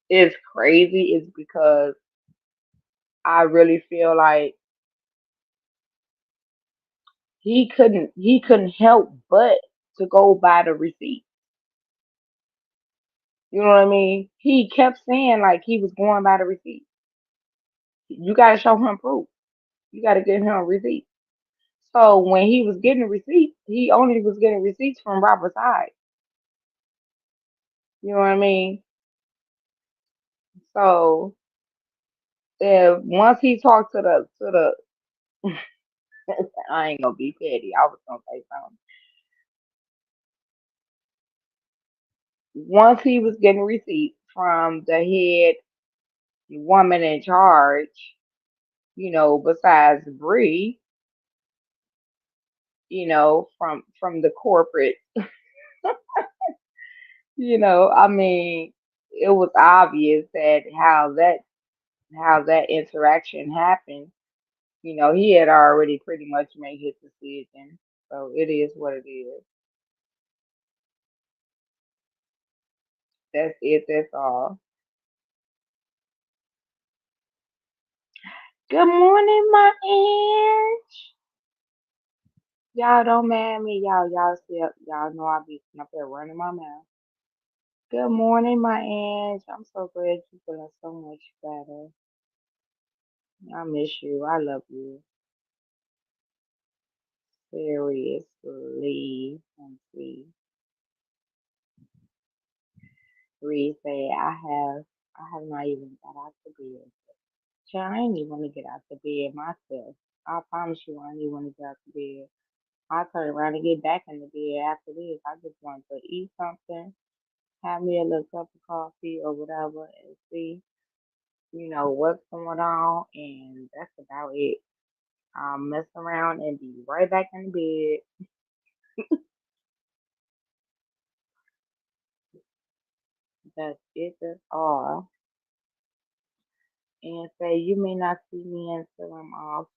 it's crazy is because I really feel like he couldn't help but to go by the receipt. You know what I mean? He kept saying like he was going by the receipt. You gotta show him proof. You gotta give him a receipt. So when he was getting receipts, he only was getting receipts from Robert's side. You know what I mean? So if once he talked the I ain't gonna be petty. I was gonna say something. Once he was getting receipts from the head woman in charge, besides Bree, from the corporate, I mean, it was obvious that how that interaction happened. He had already pretty much made his decision. So it is what it is. That's it. That's all. Good morning, my aunt. Y'all don't mind me. Y'all see, y'all know I be sitting up there running my mouth. Good morning, my aunt. I'm so glad you're feeling so much better. I miss you. I love you. Seriously. And see. Bree say I have not even got out the bed. Child, I ain't even want to get out the bed myself. I promise you I ain't even want to get out the bed. I turn around and get back in the bed after this. I just want to eat something, have me a little cup of coffee or whatever, and see, what's going on, and that's about it. I'll mess around and be right back in the bed. That's it, that's all. And say you may not see me until I'm off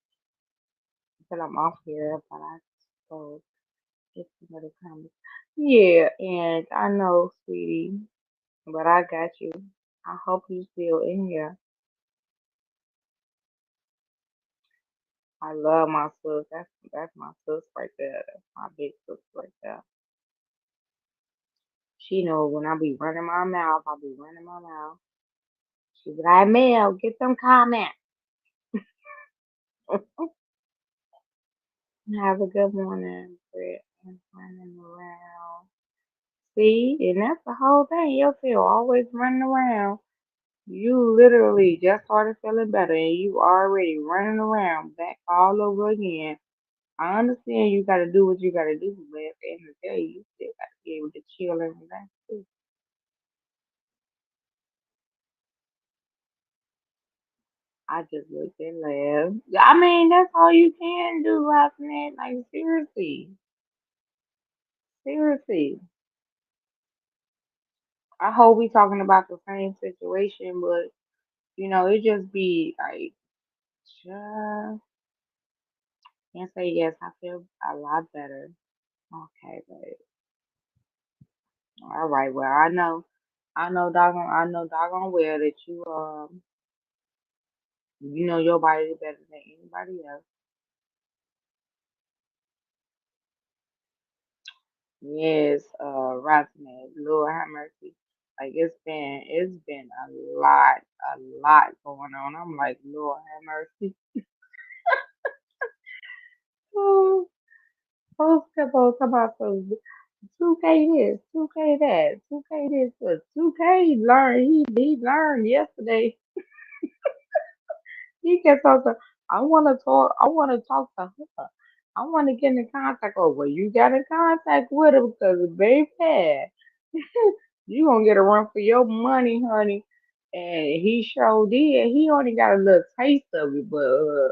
here, but I suppose it's another time. Yeah, and I know, sweetie, but I got you. I hope you still in here. I love my sis. That's my sis right there. That's my big sis right there. She know when I be running my mouth, I be running my mouth. She be like, Mel, get some comments. Have a good morning, Britt. And running around. See, and that's the whole thing. You'll feel always running around. You literally just started feeling better and you already running around back all over again. I understand you gotta do what you gotta do, but at the end of the day, you still gotta be able to chill and relax too. I just looked and laughed. I mean, that's all you can do, Roughnecks. Like, seriously. Seriously. I hope we talking about the same situation, but, it just be like, just can't say yes. I feel a lot better. Okay, but all right. Well, I know doggone well that you know your body better than anybody else. Yes, Rotterdam, Lord have mercy. Like it's been a lot going on. I'm like, Lord have mercy. Oh, folks kept on talking about some 2K this, 2K that, 2K this, but 2K learned. He learned yesterday. He kept talking. I want to talk. I want to talk to her. I want to get in contact. Oh, well, you got in contact with her because baby, you gonna get a run for your money, honey. And he sure did. He only got a little taste of it, but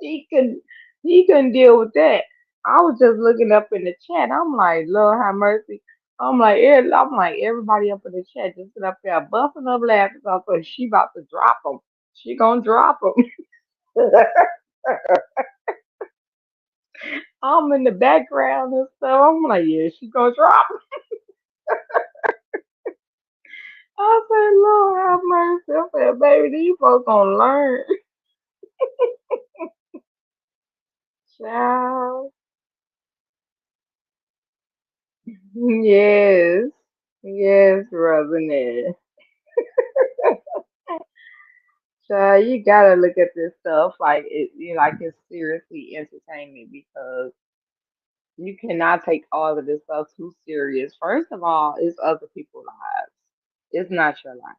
he couldn't. He couldn't deal with that. I was just looking up in the chat. I'm like, Lord have mercy. I'm like everybody up in the chat just sit up there busting up laughing. So she about to drop him. She gonna drop him. I'm in the background and stuff. I'm like, yeah, she gonna drop. I said, Lord have mercy. I said, baby, these folks gonna learn. Child. Yes. Yes, brother Ned. Child, you gotta look at this stuff like like it's seriously entertainment because you cannot take all of this stuff too serious. First of all, it's other people's lives. It's not your life.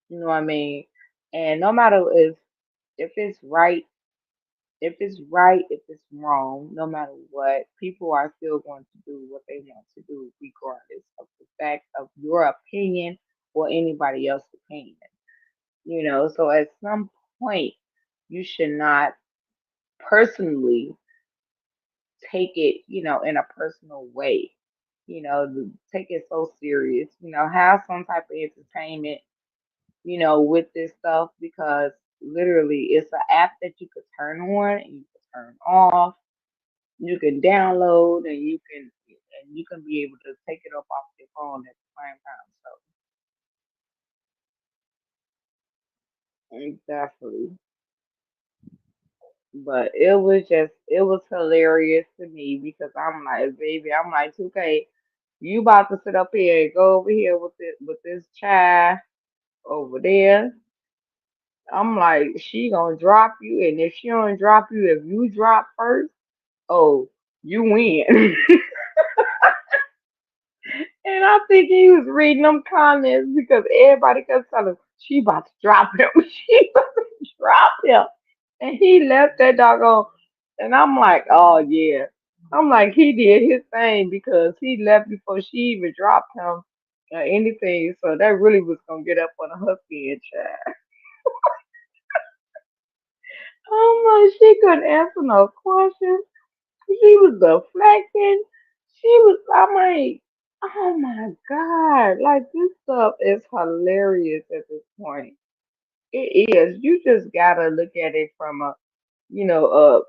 You know what I mean? And no matter if it's right, if it's wrong, no matter what, people are still going to do what they want to do, regardless of the fact of your opinion or anybody else's opinion. So at some point, you should not personally take it, in a personal way. Take it so serious. Have some type of entertainment, with this stuff because literally it's an app that you could turn on and you can turn off. You can download and you can be able to take it up off your phone at the same time. So definitely. But it was hilarious to me because I'm like, baby, I'm like, 2K, you about to sit up here and go over here with this child over there. I'm like, she gonna drop you, and if she don't drop you, if you drop first, oh, you win. And I think he was reading them comments because everybody kept telling him, she about to drop him. She about to drop him. And he left that doggone. And I'm like, oh, yeah. I'm like, he did his thing because he left before she even dropped him or anything. So that really was going to get up on a husky and child. Oh, my, she couldn't answer no questions. She was deflecting. She was, I'm like, oh my God. Like, this stuff is hilarious at this point. It is. You just gotta look at it from you know,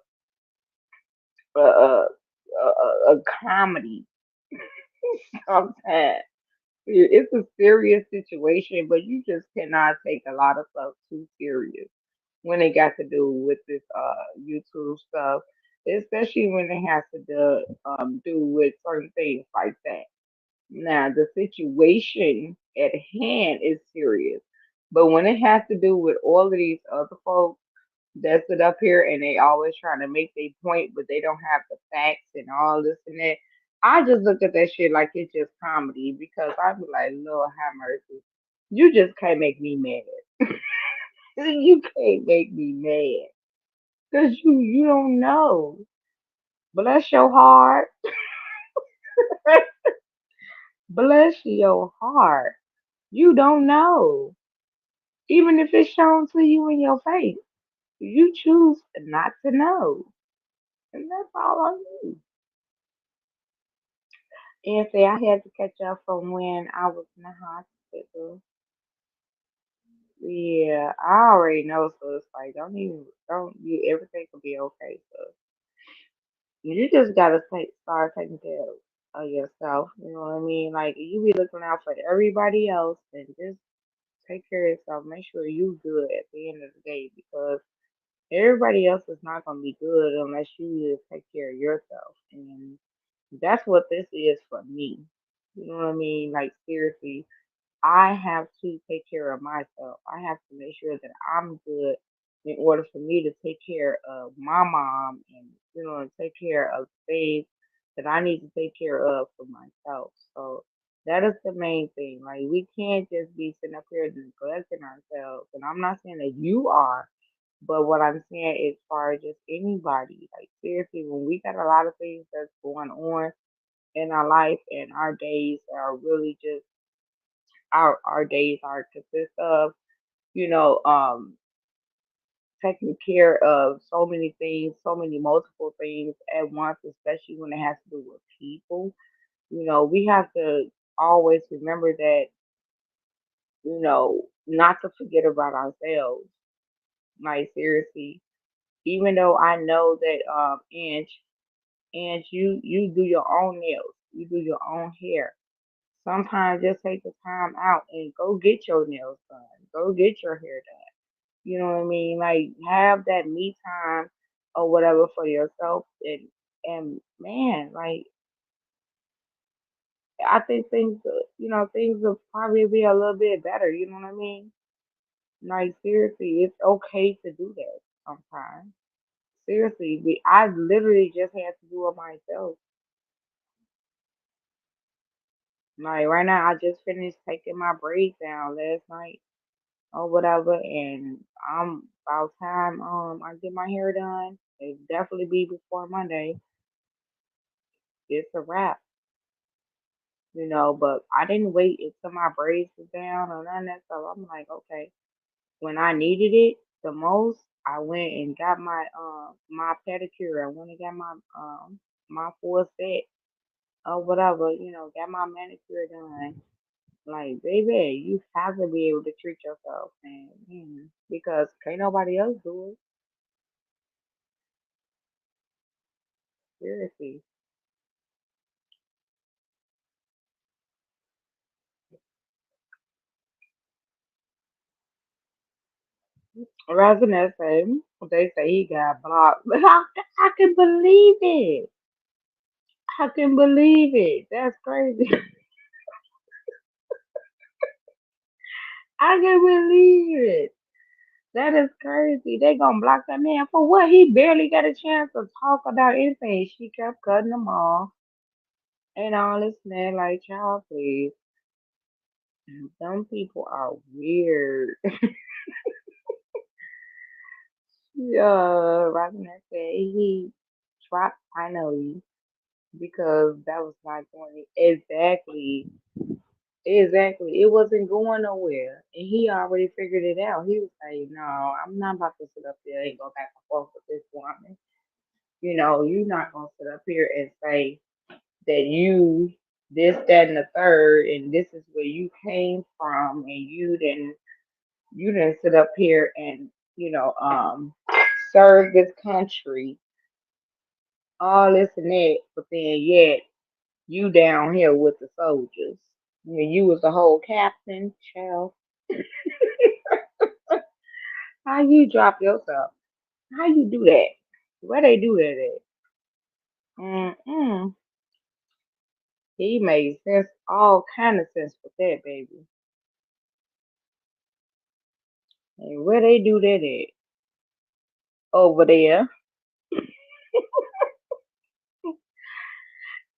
a comedy sometimes. It's a serious situation, but you just cannot take a lot of stuff too serious when it got to do with this YouTube stuff, especially when it has to do with certain things like that. Now, the situation at hand is serious, but when it has to do with all of these other folks that sit up here and they always trying to make their point, but they don't have the facts and all this and that, I just look at that shit like it's just comedy because I be like, Lord have mercy. You just can't make me mad. You can't make me mad because you don't know. Bless your heart. Bless your heart. You don't know. Even if it's shown to you in your face, you choose not to know. And that's all I need. And say I had to catch up from when I was in the hospital. Yeah, I already know, so it's like don't you everything will be okay. So you just gotta start taking care of yourself. You know what I mean? Like you be looking out for everybody else and just take care of yourself. Make sure you good at the end of the day because everybody else is not gonna be good unless you just take care of yourself. And that's what this is for me. You know what I mean? Like seriously, I have to take care of myself. I have to make sure that I'm good in order for me to take care of my mom and and take care of things that I need to take care of for myself. So that is the main thing. Like we can't just be sitting up here neglecting ourselves. And I'm not saying that you are, but what I'm saying is far as just anybody. Like seriously, when we got a lot of things that's going on in our life and our days are really just our days are consist of, you know, taking care of so many things, so many multiple things at once, especially when it has to do with people. We have to always remember that, not to forget about ourselves. Like seriously, even though I know that and you do your own nails, you do your own hair. Sometimes just take the time out and go get your nails done. Go get your hair done. You know what I mean? Like have that me time or whatever for yourself and man, like I think things things will probably be a little bit better, you know what I mean? Like seriously, it's okay to do that sometimes. Seriously, I literally just had to do it myself. Like right now, I just finished taking my braids down last night or whatever, and I'm about time I get my hair done. It definitely be before Monday. It's a wrap, But I didn't wait until my braids was down or none of that stuff. I'm like, okay, when I needed it the most, I went and got my pedicure. I went and got my full set or whatever, got my manicure done. Like, baby, you have to be able to treat yourself, man, because can't nobody else do it. Seriously. Rather than say, they say he got blocked, but I can believe it. I can believe it. That's crazy. I can believe it. That is crazy. They gonna block that man for what? He barely got a chance to talk about anything. She kept cutting him off and all this and that. Like, child, please. Some people are weird. Yeah, Robin said he dropped finally because that was not going exactly. Exactly. It wasn't going nowhere. And he already figured it out. He was like, no, I'm not about to sit up there and go back and forth with this woman. You're not going to sit up here and say that you, this, that, and the third, and this is where you came from, and you didn't sit up here and, serve this country, all this and that, but then yet you down here with the soldiers. You was the whole captain, child. How you drop yourself? How you do that? Where they do that at? Mm-mm. He made sense, all kind of sense with that, baby. And where they do that at? Over there.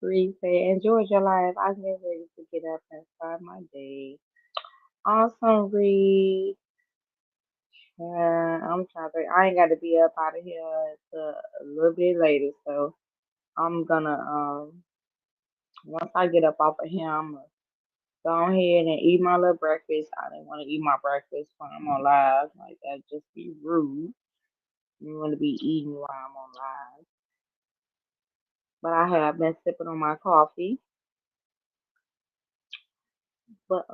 Reed said, enjoy your life. I get ready to get up and start my day. Awesome, Reed. I'm trying to think. I ain't got to be up out of here until a little bit later, so I'm gonna once I get up off of here, I'm gonna go ahead and eat my little breakfast. I didn't want to eat my breakfast when I'm on live. Like that just be rude. You want to be eating while I'm on live. But I have been sipping on my coffee. But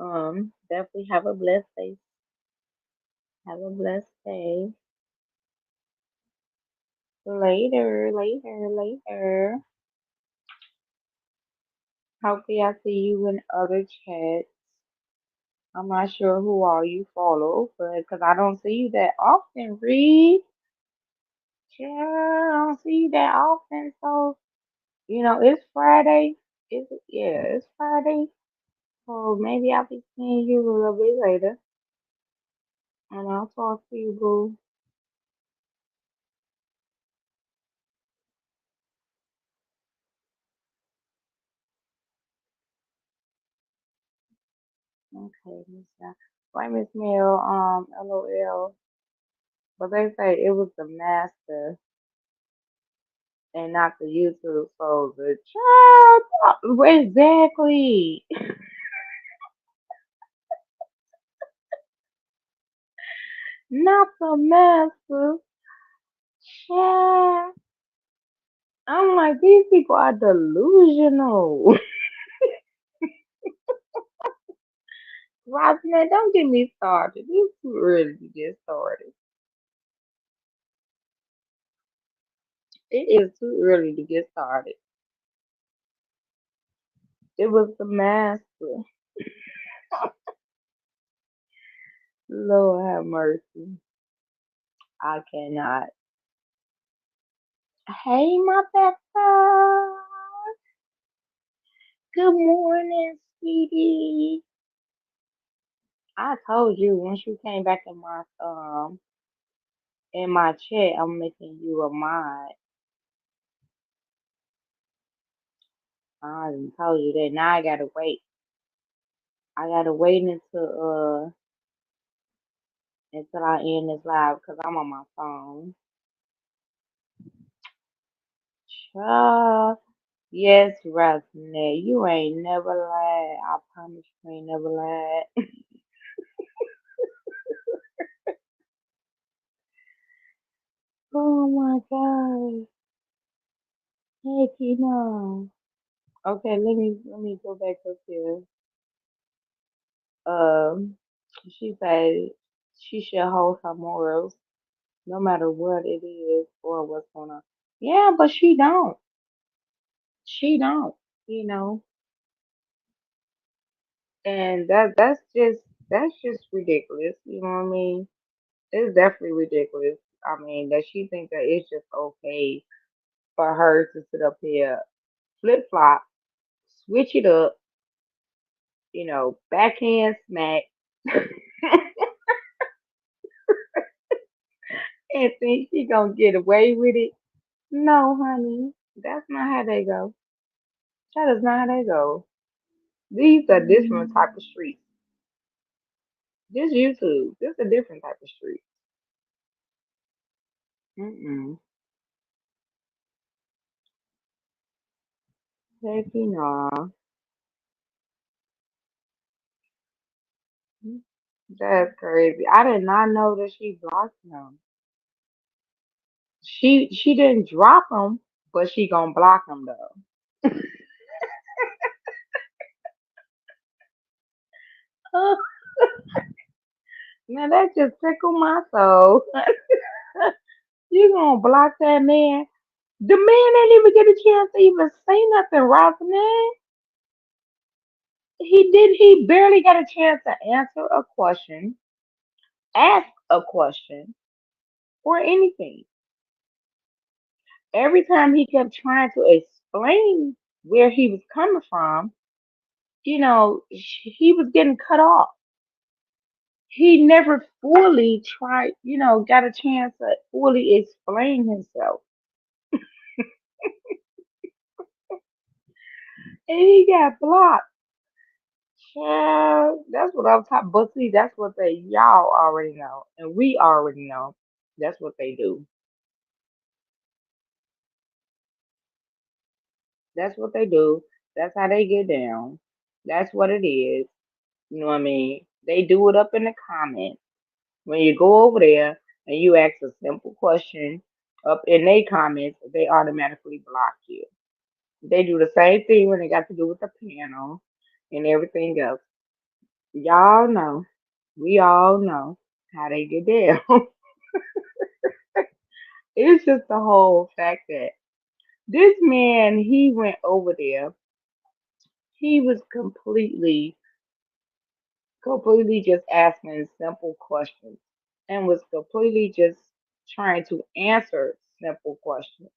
definitely have a blessed day. Have a blessed day. Later, later, later. Hopefully I see you in other chats. I'm not sure who all you follow, but because I don't see you that often, Reed. Yeah, I don't see you that often, so it's Friday. It's Friday. So maybe I'll be seeing you a little bit later. And I'll talk to you, boo. Okay, Miss Wait, Miss Mill, LOL. But they say it was the master and not the YouTube soldier. Child, exactly. Not the master. Child. I'm like, these people are delusional. Rossman, don't get me started. It's too early to get started. It is too early to get started. It was the master. Lord have mercy. I cannot. Hey, my Becca. Good morning, sweetie. I told you once you came back in my chat, I'm making you a mod. I already told you that. Now I gotta wait. I gotta wait until I end this live because I'm on my phone. Child. Yes, Rosanette, you ain't never lied. I promise you ain't never lied. Oh my God. Heck, you know. Okay, let me go back up here. Um, she said she should hold her morals no matter what it is or what's going on. Yeah, but she don't. She don't. You know, and that's just ridiculous. You know what I mean? It's definitely ridiculous. I mean that she thinks that it's just okay for her to sit up here, flip flop, switch it up, backhand smack, and think she gonna get away with it. No, honey, that's not how they go. That is not how they go. These are different type of streets. This YouTube, this a different type of street. Mm-mm. Heck, no. That's crazy. I did not know that she blocked him. She didn't drop him, but she gonna block him though. Now that just tickled my soul. You gonna block that man? The man didn't even get a chance to even say nothing, Rosamund. He barely got a chance to answer a question, ask a question, or anything. Every time he kept trying to explain where he was coming from, he was getting cut off. He never fully tried, got a chance to fully explain himself. And he got blocked. Child, that's what I'm talking. But see, that's what y'all already know, and we already know. That's what they do. That's what they do. That's how they get down. That's what it is. You know what I mean? They do it up in the comments. When you go over there and you ask a simple question up in their comments, they automatically block you. They do the same thing when they got to do with the panel and everything else. Y'all know. We all know how they get down. It's just the whole fact that this man, he went over there. He was completely just asking simple questions and was completely just trying to answer simple questions.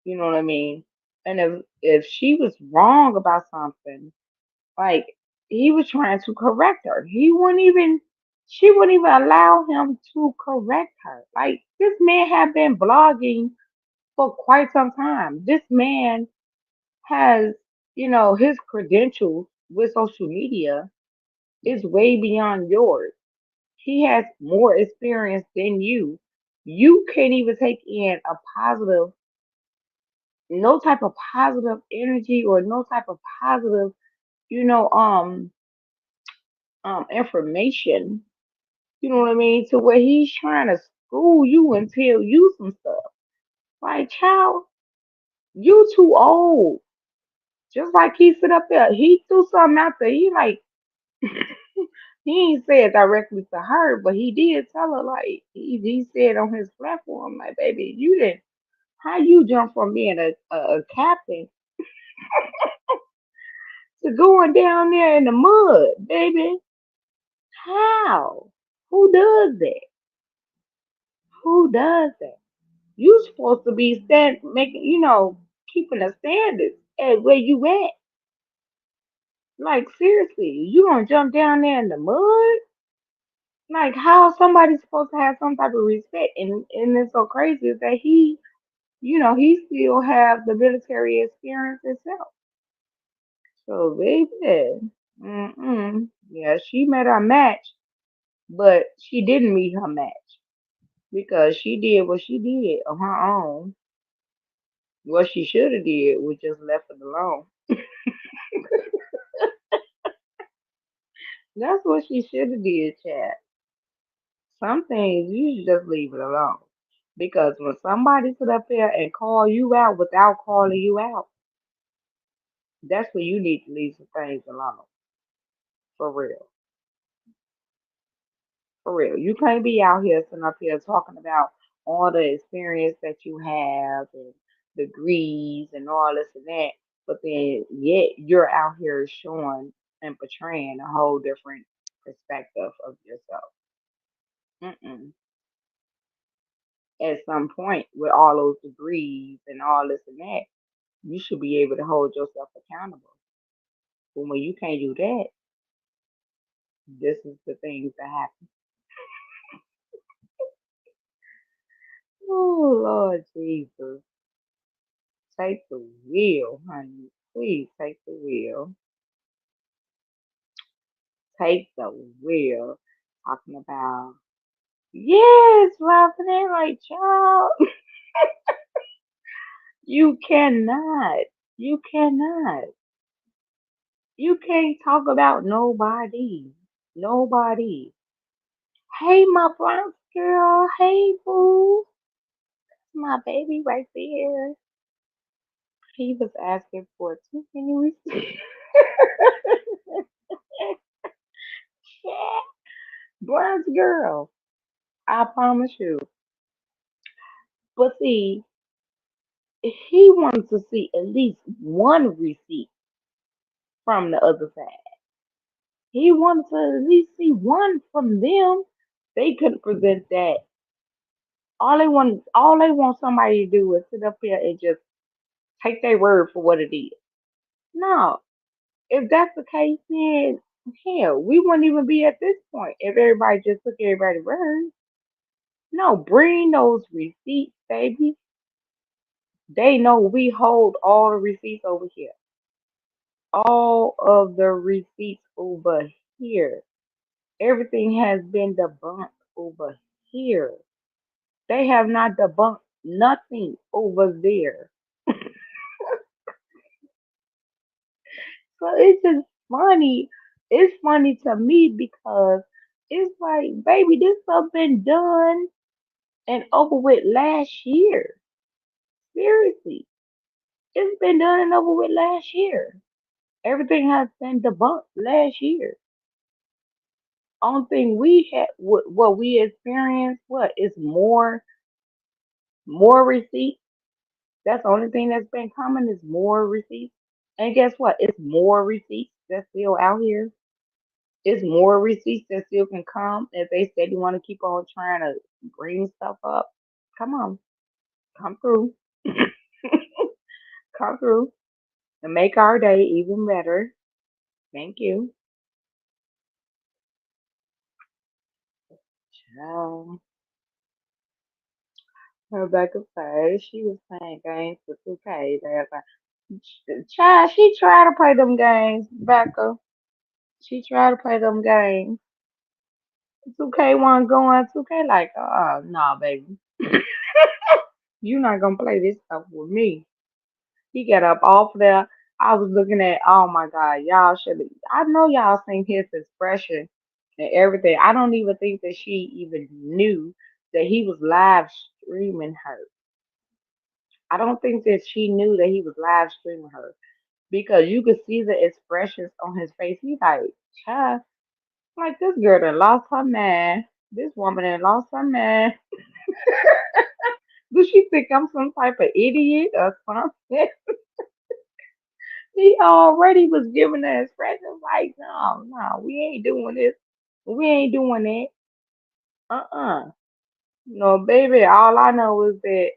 You know what I mean? And if she was wrong about something, like he was trying to correct her. She wouldn't even allow him to correct her. Like this man had been blogging for quite some time. This man has, his credentials with social media is way beyond yours. He has more experience than you. You can't even take in no type of positive energy or no type of positive, you know, um, information. You know what I mean? To where he's trying to school you and tell you some stuff. Like, child, you too old. Just like he sit up there, he threw something out there. He like he ain't say it directly to her, but he did tell her like he said on his platform, like, baby, you didn't how you jump from being a captain to going down there in the mud, baby. How? Who does that? Who does that? You supposed to be making, keeping the standards at where you at. Like seriously, you gonna jump down there in the mud? Like how somebody's supposed to have some type of respect? And it's so crazy is that he still have the military experience itself. So baby, yeah, she met her match, but she didn't meet her match because she did what she did on her own. What she should have did was just left it alone. That's what she should have did, Chad. Some things you should just leave it alone. Because when somebody sit up there and call you out without calling you out, that's when you need to leave some things alone. For real. For real. You can't be out here sitting up here talking about all the experience that you have and degrees and all this and that, but then yet you're out here showing and portraying a whole different perspective of yourself. Mm-mm. At some point, with all those degrees and all this and that, you should be able to hold yourself accountable. But when you can't do that, this is the things that happen. Oh, Lord Jesus. Take the wheel, honey. Please take the wheel. Take the wheel. Talking about, yes, laughing at like, child. You cannot. You cannot. You can't talk about nobody. Nobody. Hey, my brown girl. Hey, boo. My baby right there. He was asking for two pennies. Brown's girl. I promise you. But see, he wanted to see at least one receipt from the other side. He wanted to at least see one from them. They couldn't present that. All they want somebody to do is sit up here and just take their word for what it is. No, if that's the case, then hell, we wouldn't even be at this point if everybody just took everybody's word. No, bring those receipts, baby. They know we hold all the receipts over here. All of the receipts over here. Everything has been debunked over here. They have not debunked nothing over there. So it's just funny. It's funny to me because it's like, baby, this stuff been done and over with last year. Seriously. It's been done and over with last year. Everything has been debunked last year. Only thing we had, what we experienced, what is more receipts. That's the only thing that's been common is more receipts. And guess what? It's more receipts that's still out here. It's more receipts that still can come if they said you want to keep on trying to bring stuff up. Come on, come through, come through, and make our day even better. Thank you. Ciao. Rebecca said she was playing games for 2K. Child, she tried to play them games, Becca. She tried to play them games. 2K wasn't going. 2K like, oh, nah, baby. You not gonna play this stuff with me. He got up off there. I was looking at, oh my God, y'all should I know y'all seen his expression and everything. I don't even think that she even knew that he was live streaming her. I don't think that she knew that he was live streaming her because you could see the expressions on his face. He's like, child, like this girl done lost her man. This woman done lost her man. Do she think I'm some type of idiot or something? He already was giving the expressions like, no, no, we ain't doing this. We ain't doing that. Uh-uh. No, baby, all I know is that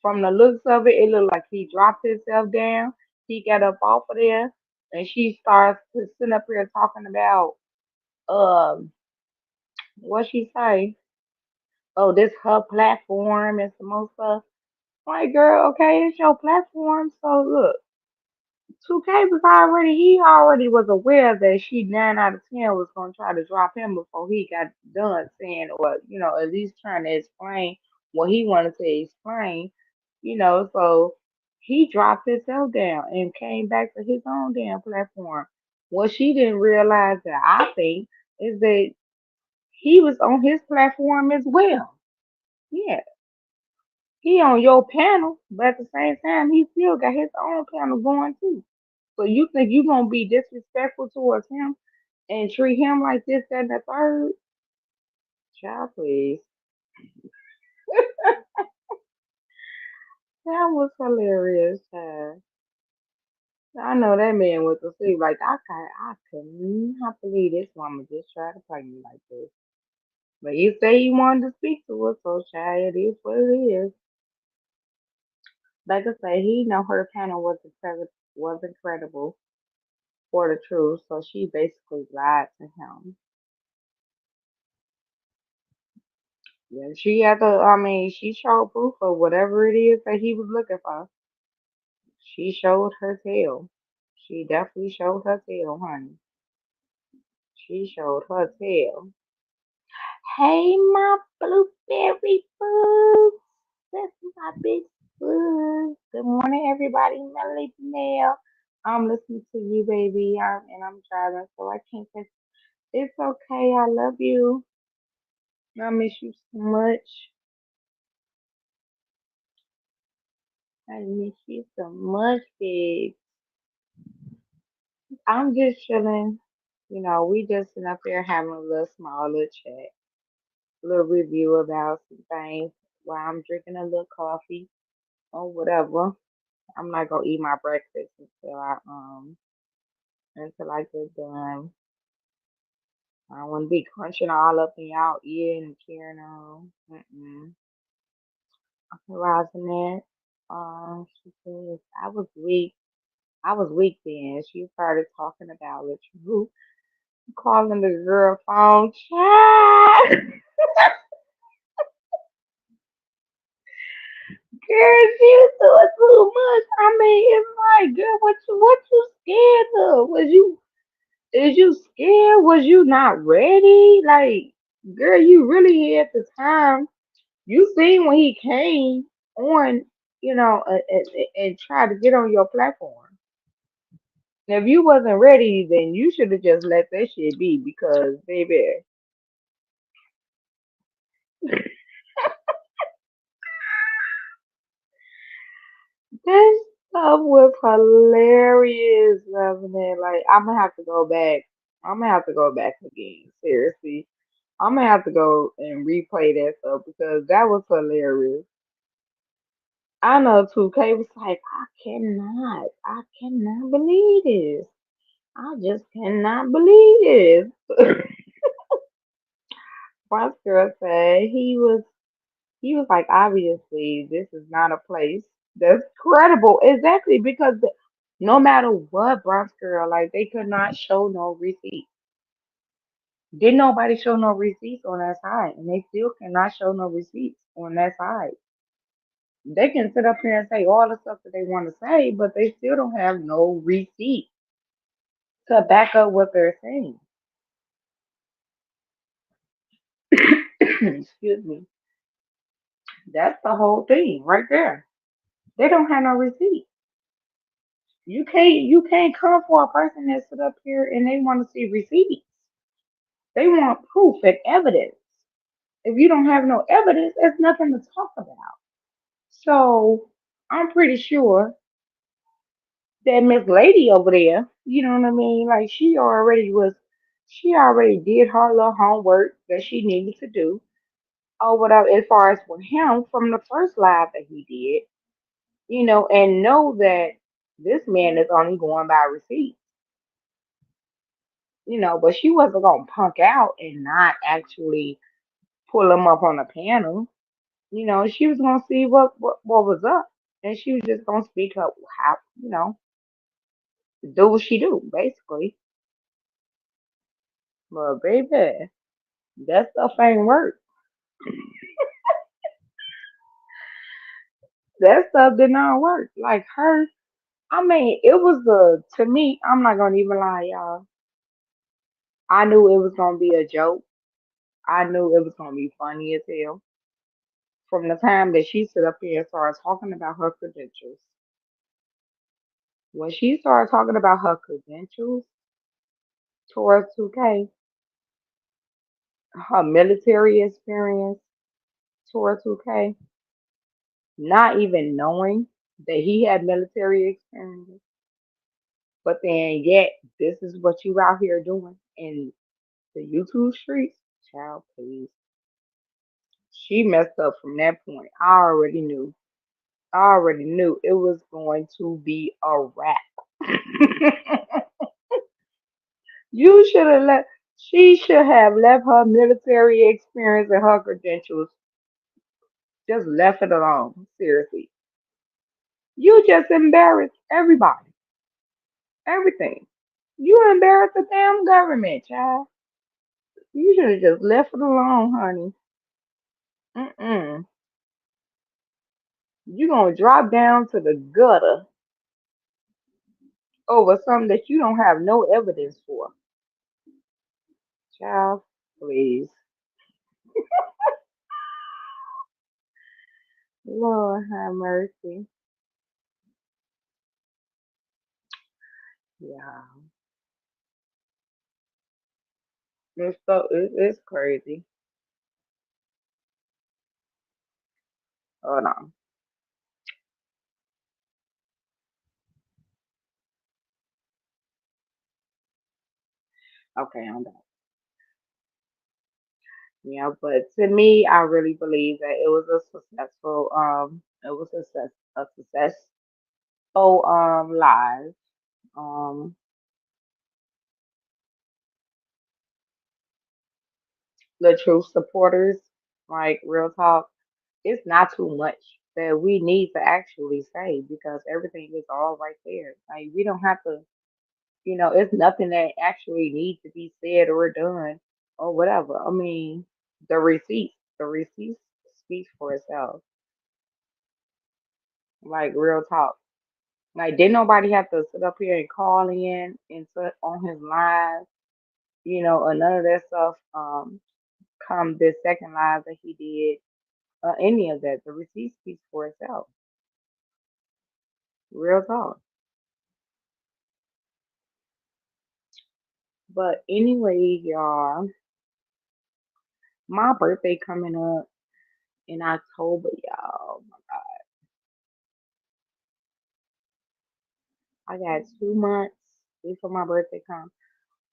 from the looks of it, it looked like he dropped himself down. He got up off of there, and she starts to sit up here talking about, what she say? Oh, this her platform and some more stuff. Like, girl, okay, it's your platform. So look, 2K was already, he already was aware that she 9 out of 10 was gonna try to drop him before he got done saying, or at least trying to explain what he wanted to explain. So he dropped himself down and came back to his own damn platform. What she didn't realize, that I think, is that he was on his platform as well. Yeah, he on your panel, but at the same time, he still got his own panel going too. So you think you gonna be disrespectful towards him and treat him like this, that, and the third? Child, please. That was hilarious, child. I know that man was asleep. Like I could not believe this woman just tried to play me like this. But you say you wanted to speak to her, so child, it is what it is. Like I say, he know her panel was incredible for the truth, so she basically lied to him. Yeah, she had to. I mean, she showed proof of whatever it is that he was looking for. She showed her tail. She definitely showed her tail, honey. She showed her tail. Hey, my blueberry boo. That's my big boo. Good morning, everybody. Melody Mel. I'm listening to you, baby. I'm driving, so I can't say it's okay. I love you. I miss you so much. I miss you so much, babe. I'm just chilling. We just sitting up here having a little small little chat, little review about some things while I'm drinking a little coffee or whatever. I'm not gonna eat my breakfast until I get done. I don't want to be crunching all up in y'all ear and carrying on. I'm realizing that. She says I was weak. I was weak then. She started talking about it. Calling the girl phone chat. Girl, you doing too much. I mean, it's like, girl, what you scared of? Is you scared? Was you not ready? Like, girl, you really had the time. You seen when he came on, and tried to get on your platform. If you wasn't ready, then you should have just let that shit be because, baby, that stuff was hilarious, loving it. Like, I'm gonna have to go back. I'm gonna have to go back again. Seriously, I'm gonna have to go and replay that stuff because that was hilarious. I know 2K was like, I cannot believe this. I just cannot believe this. Once girl said he was like, obviously this is not a place that's credible. Exactly because no matter what, Bronx girl, like they could not show no receipts. Didn't nobody show no receipts on that side, and they still cannot show no receipts on that side. They can sit up here and say all the stuff that they want to say, but they still don't have no receipt to back up what they're saying. Excuse me. That's the whole thing right there. They don't have no receipt. You can't come for a person that sit up here and they want to see receipts. They want proof and evidence. If you don't have no evidence, there's nothing to talk about. So I'm pretty sure that Miss Lady over there, you know what I mean? Like she already did her little homework that she needed to do or whatever as far as with him from the first live that he did, and know that. This man is only going by receipts, but she wasn't gonna punk out and not actually pull him up on a panel. She was gonna see what was up, and she was just gonna speak up how, do what she do, basically. But baby, that stuff ain't work. That stuff did not work. Like her, I mean, it was to me, I'm not gonna even lie, y'all. I knew it was gonna be a joke. I knew it was gonna be funny as hell. From the time that she stood up here and started talking about her credentials. When she started talking about her credentials towards 2K, her military experience towards 2K, not even knowing that he had military experience, but then yet this is what you out here doing in the YouTube streets. Child, please. She messed up from that point. I already knew. I already knew it was going to be a wrap. You should have let. She should have left her military experience and her credentials. Just left it alone. Seriously, you just embarrassed everybody, everything. You embarrassed the damn government, child. You should have just left it alone, honey. Mm-mm. You gonna drop down to the gutter over something that you don't have no evidence for, child. Please, Lord have mercy. Yeah, it's crazy. Hold on. Okay, I'm back. Yeah, but to me, I really believe that it was a successful it was a successful live. Um the true supporters, like real talk, it's not too much that we need to actually say because everything is all right there. Like we don't have to, it's nothing that actually needs to be said or done or whatever. I mean, the receipts speaks for itself. Like real talk. Like, didn't nobody have to sit up here and call in and put on his live, or none of that stuff. Come this second live that he did, any of that. The receipt speaks for itself. Real talk. But anyway, y'all, my birthday coming up in October, y'all. I got 2 months before my birthday comes.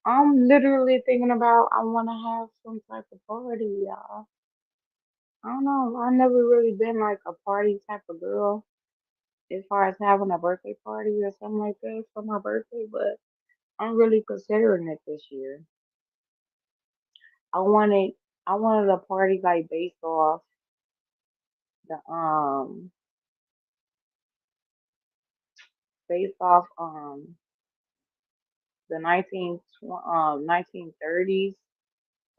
I'm literally thinking about I want to have some type of party, y'all. I don't know. I never really been like a party type of girl as far as having a birthday party or something like that for my birthday, but I'm really considering it this year. I wanted I wanted a party like the um based off the 1930s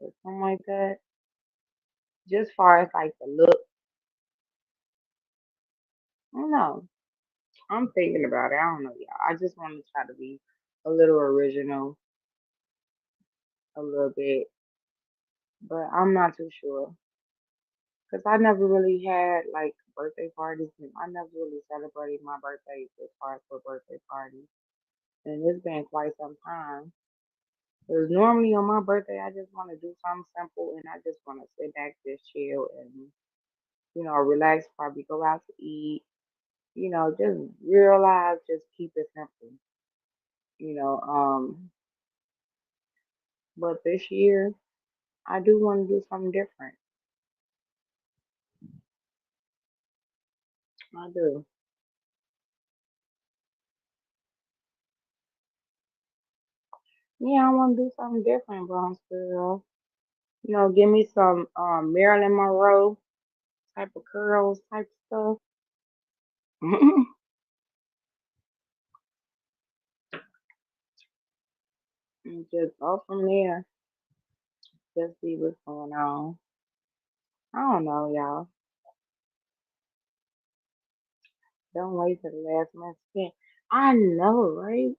or something like that. Just far as like the look, I don't know. I'm thinking about it. I don't know, y'all. I just want to try to be a little original, a little bit, but I'm not too sure. Cause I never really had like birthday parties, and I never really celebrated my birthday as far as for birthday parties. And it's been quite some time. Cause normally on my birthday, I just want to do something simple, and I just want to sit back, just chill, and relax. Probably go out to eat. Just realize, just keep it simple. You know, um, but this year I do want to do something different. I do. Yeah, I want to do something different, Bronx girl. Give me some Marilyn Monroe type of curls type stuff. And just go from there. Just see what's going on. I don't know, y'all. Don't wait till the last minute. I know, right?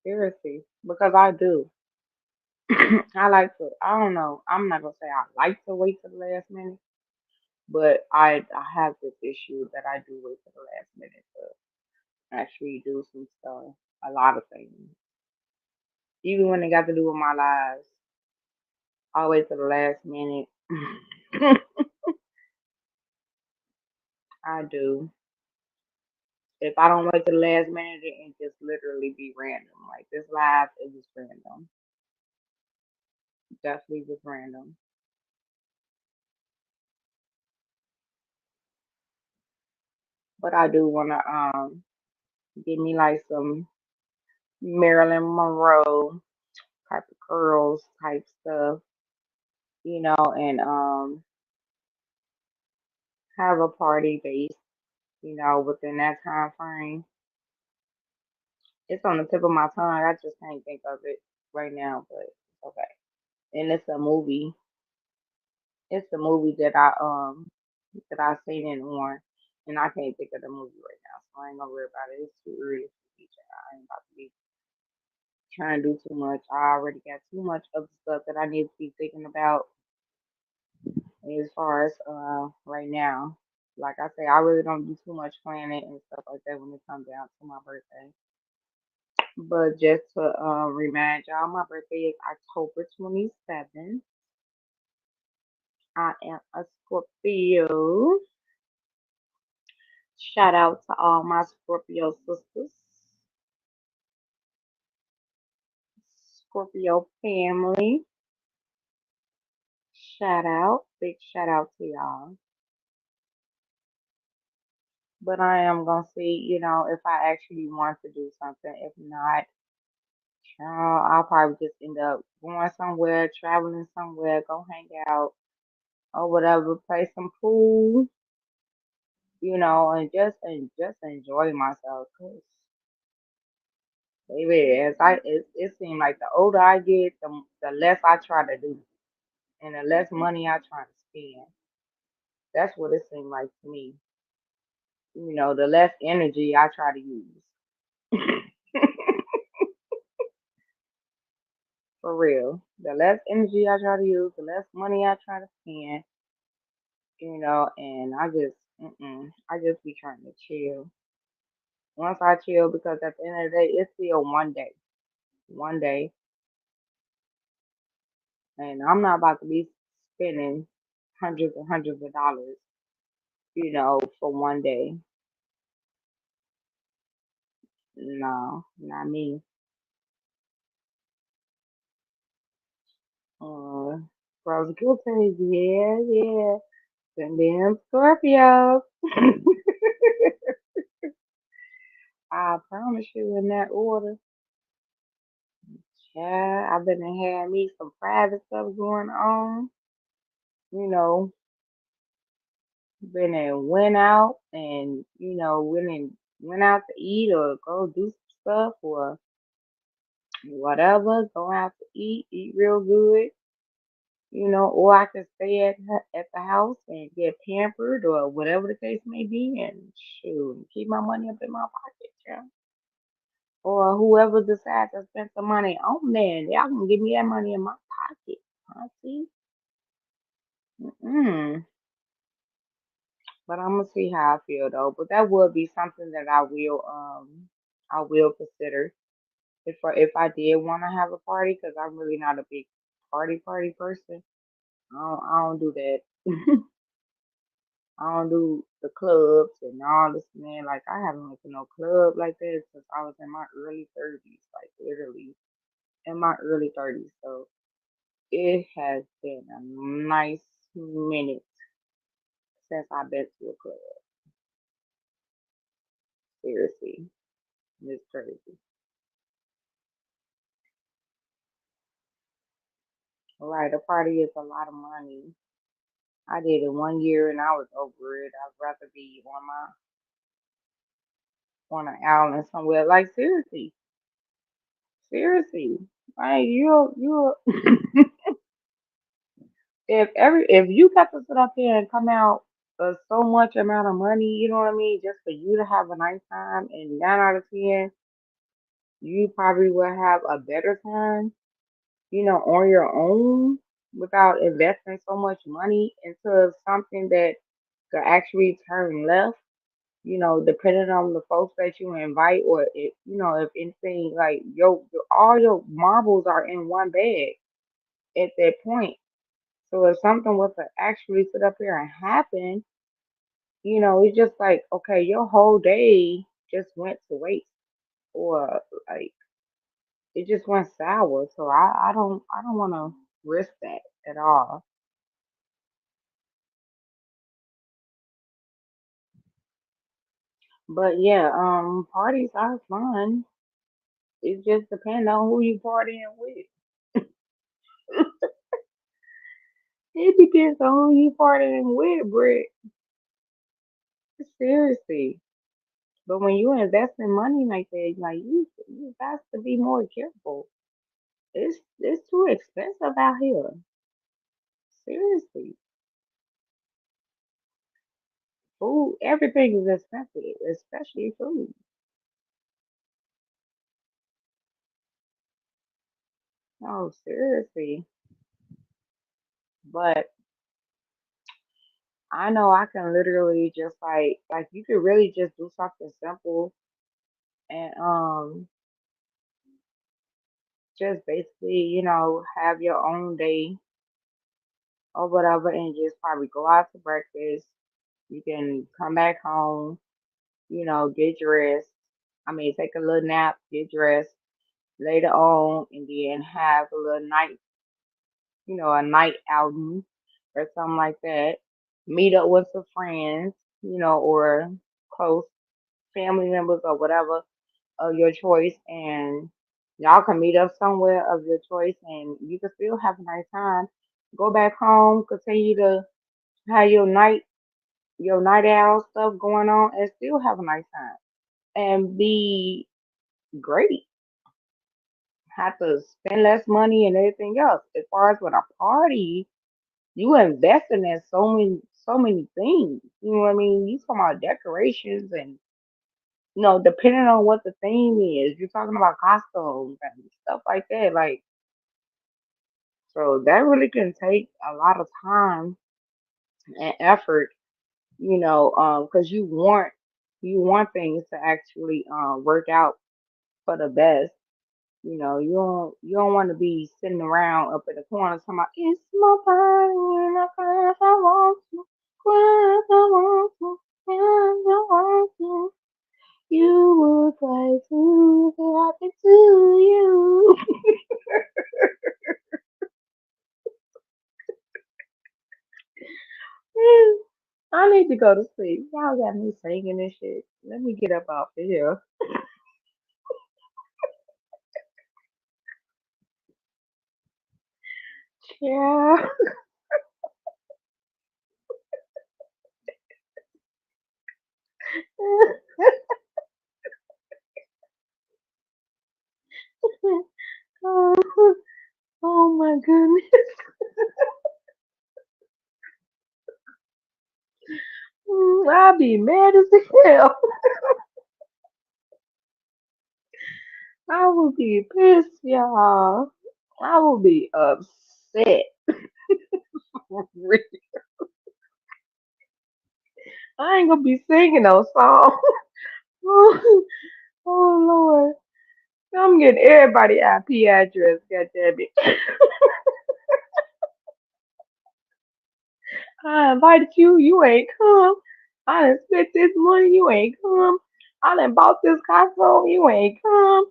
Seriously, because I do. I like to. I don't know. I'm not gonna say I like to wait till the last minute, but I have this issue that I do wait till the last minute to actually do some stuff. A lot of things, even when they got to do with my lives. I wait till the last minute. I do. If I don't wait till the last minute, it can just literally be random. Like this live, it was random. Definitely was random. But I do wanna give me like some Marilyn Monroe type of curls type stuff, and have a party base, within that time frame. It's on the tip of my tongue. I just can't think of it right now, but it's okay. And it's a movie. It's a movie that I seen it on, and I can't think of the movie right now, so I ain't gonna worry about it. It's too early for me. Child. I ain't about to be trying to do too much. I already got too much of the stuff that I need to be thinking about as far as right now. Like I say, I really don't do too much planning and stuff like that when it comes down to my birthday. But just to remind y'all, my birthday is October 27th. I am a Scorpio. Shout out to all my Scorpio sisters, Scorpio family. Big shout out to y'all. But I am gonna see, if I actually want to do something. If not, I'll probably just end up going somewhere, traveling somewhere, go hang out or whatever, play some pool, and just enjoy myself. 'Cause baby, it seems like the older I get, the less I try to do, and the less money I try to spend. That's what it seemed like to me. The less energy I try to use. For real. The less energy I try to use, the less money I try to spend, and I just be trying to chill. Once I chill, because at the end of the day, it's still one day, and I'm not about to be spending hundreds and hundreds of dollars, for one day. No, not me. Uh, Rose Guilty, yeah, yeah. And then Scorpio. I promise you in that order. Yeah, I've been and had me some private stuff going on. You know, been and went out and went out to eat or go do some stuff or whatever. Go out to eat real good. Or I can stay at the house and get pampered or whatever the case may be, and shoot, keep my money up in my pocket, yeah. Or whoever decides to spend some money on there, y'all can give me that money in my pocket. I see. Mm. But I'm gonna see how I feel though. But that would be something that I will consider if I did want to have a party because I'm really not a big party person. I don't do that. I don't do the clubs and all this, man. Like I haven't went to no club like that since I was in my early 30s, like literally in my early 30s. So it has been a nice minute since I've been to a club. Seriously, it's crazy. Right, a party is a lot of money. I did it 1 year and I was over it. I'd rather be on an island somewhere. Like seriously, seriously. Like you if you got to sit up here and come out so much amount of money, you know what I mean, just for you to have a nice time, and 9 out of 10, you probably will have a better time, on your own without investing so much money into something that could actually turn left. Depending on the folks that you invite, or if anything, like all your marbles are in one bag at that point. So if something was to actually sit up here and happen, it's just like, okay, your whole day just went to waste, or like it just went sour. So I don't want to risk that at all. But yeah, parties are fun. It just depends on who you partying with. It depends on who you partying with, Britt. Seriously. But when you invest in money like that, like you got to be more careful. It's too expensive out here. Seriously. Food, everything is expensive, especially food. Oh, seriously. But I know I can literally just like you could really just do something simple and just basically, have your own day or whatever, and just probably go out to breakfast. You can come back home, get dressed. I mean, take a little nap, get dressed later on, and then have a little night, a night outing or something like that. Meet up with some friends, or close family members or whatever of your choice, and y'all can meet up somewhere of your choice, and you can still have a nice time. Go back home, continue to have your night owl stuff going on, and still have a nice time and be great. Have to spend less money and everything else. As far as with a party, you investing in so many things. You know what I mean? You talking about decorations and depending on what the theme is, you're talking about costumes and stuff like that. Like, so that really can take a lot of time and effort, because you want things to actually work out for the best. You don't want to be sitting around up in the corner talking about it's my body and I cry if I want to, cry if I want to, cry if I want to. You would cry too if it happened to you. I need to go to sleep. Y'all got me singing and shit. Let me get up off of here. Yeah. Oh, oh my goodness. I'll be mad as hell. I will be pissed, y'all. I will be upset. I ain't gonna be singing no song. Oh, Lord. I'm getting everybody IP address, goddamn it. I invited you, you ain't come. I done spent this money, you ain't come. I done bought this costume, you ain't come.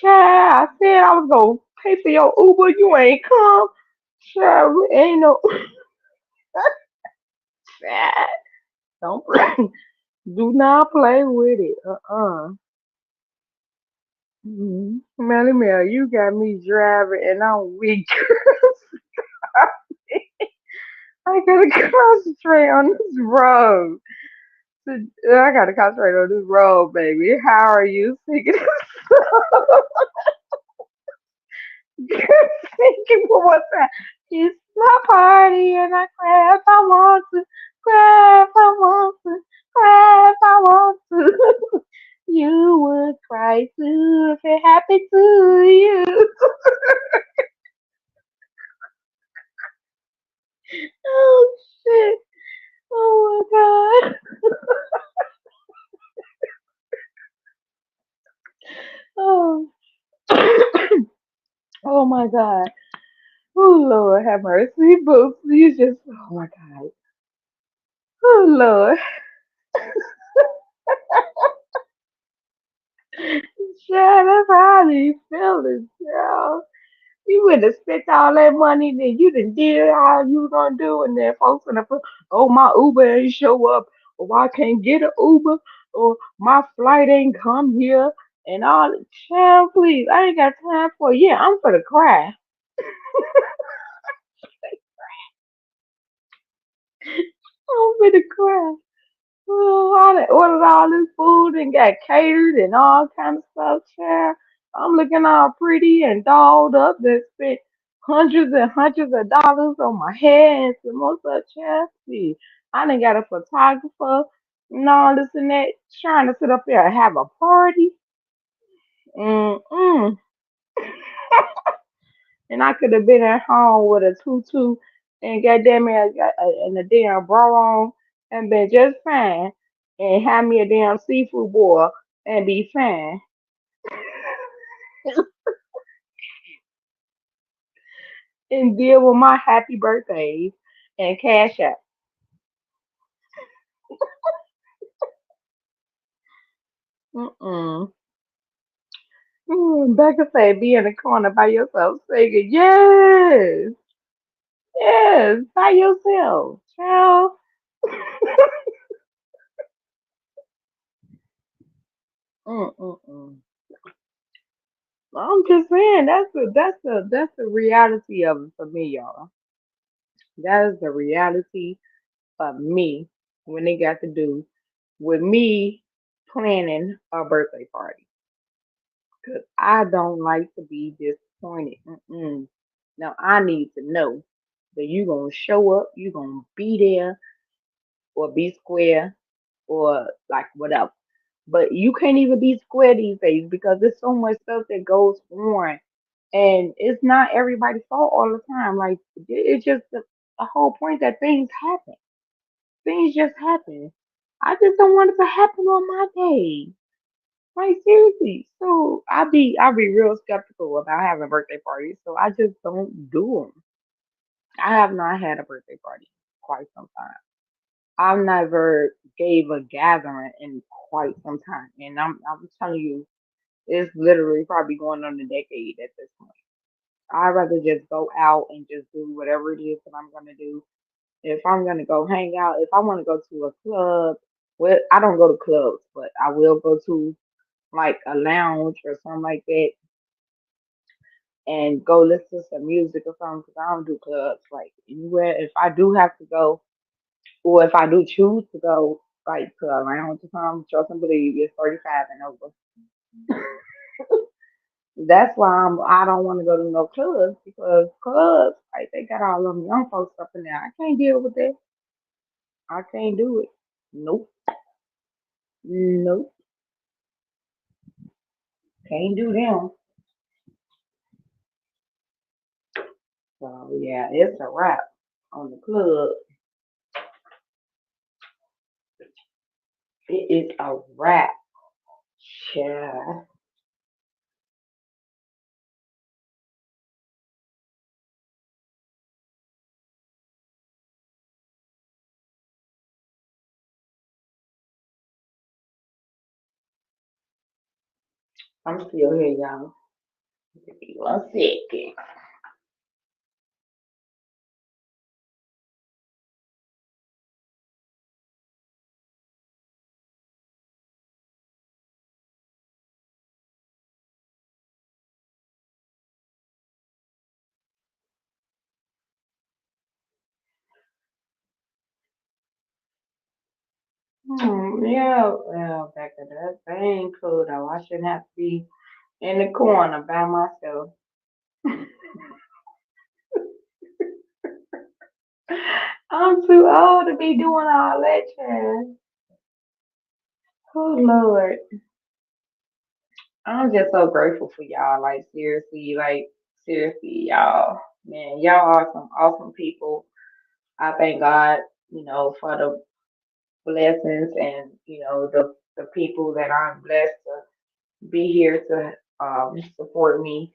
Child, I said I was gonna pay for your Uber, you ain't come. Child, ain't no child, don't play. Do not play with it. Mm-hmm. Melly Mel, you got me driving and I'm weak. I gotta concentrate on this road. I gotta concentrate on this road, baby. How are you singing this song? Singing for what's that? It's my party and I cry if I want to, cry if I want to, cry if I want to. You would cry too if it happened to you. Oh shit. Oh my god. Oh. Oh my god. Oh Lord, have mercy. Boots, you just, oh my god. Oh Lord. Child, that's how they feeling, child. You would have spent all that money, then you done did all you was gonna do, and then folks gonna put, oh, my Uber ain't show up, or I can't get an Uber, or my flight ain't come here, and all. Child, please, I ain't got time for it. Yeah, I'm gonna cry. I'm gonna cry. Oh, I done ordered all this food and got catered and all kind of stuff, child. I'm looking all pretty and dolled up. That spent hundreds and hundreds of dollars on my hair and some more stuff, child. See, I done got a photographer and all this and that, trying to sit up there and have a party. Mm-mm. And I could have been at home with a tutu and goddamn it, and a damn bra on and been just fine and have me a damn seafood boil and be fine and deal with my happy birthdays and cash out. Mm-mm. Becca say be in the corner by yourself singing, yes, yes, by yourself, child. Mm-mm-mm. I'm just saying that's the reality of it for me, y'all. That is the reality of me when they got to do with me planning a birthday party. Cause I don't like to be disappointed. Mm-mm. Now I need to know that you gonna show up, you gonna be there, or be square, or like whatever. But you can't even be square these days because there's so much stuff that goes on, and it's not everybody's fault all the time. Like it's just the whole point that things happen. Things just happen. I just don't want it to happen on my day. Like seriously. So I be real skeptical about having birthday parties. So I just don't do them. I have not had a birthday party in quite some time. I've never gave a gathering in quite some time, and I'm telling you, it's literally probably going on a decade at this point. I'd rather just go out and just do whatever it is that I'm gonna do. If I'm gonna go hang out, if I want to go to a club, well, I don't go to clubs, but I will go to like a lounge or something like that and go listen to some music or something because I don't do clubs. Like anywhere, if I do have to go, or if I do choose to go, like to a lounge or something, trust and believe it's 35 and over. That's why I don't want to go to no clubs because clubs, like they got all them young folks up in there. I can't deal with that. I can't do it. Nope. Nope. Can't do them. So yeah, it's a wrap on the club. It is a wrap. Yeah. I'm still here, y'all. Give me 1 second. Yeah, well, back of that ain't cool though. I shouldn't have to be in the corner by myself. I'm too old to be doing all that, child. Oh Lord, I'm just so grateful for y'all. Like seriously, y'all. Man, y'all are some awesome people. I thank God, for the blessings and the people that I'm blessed to be here to support me.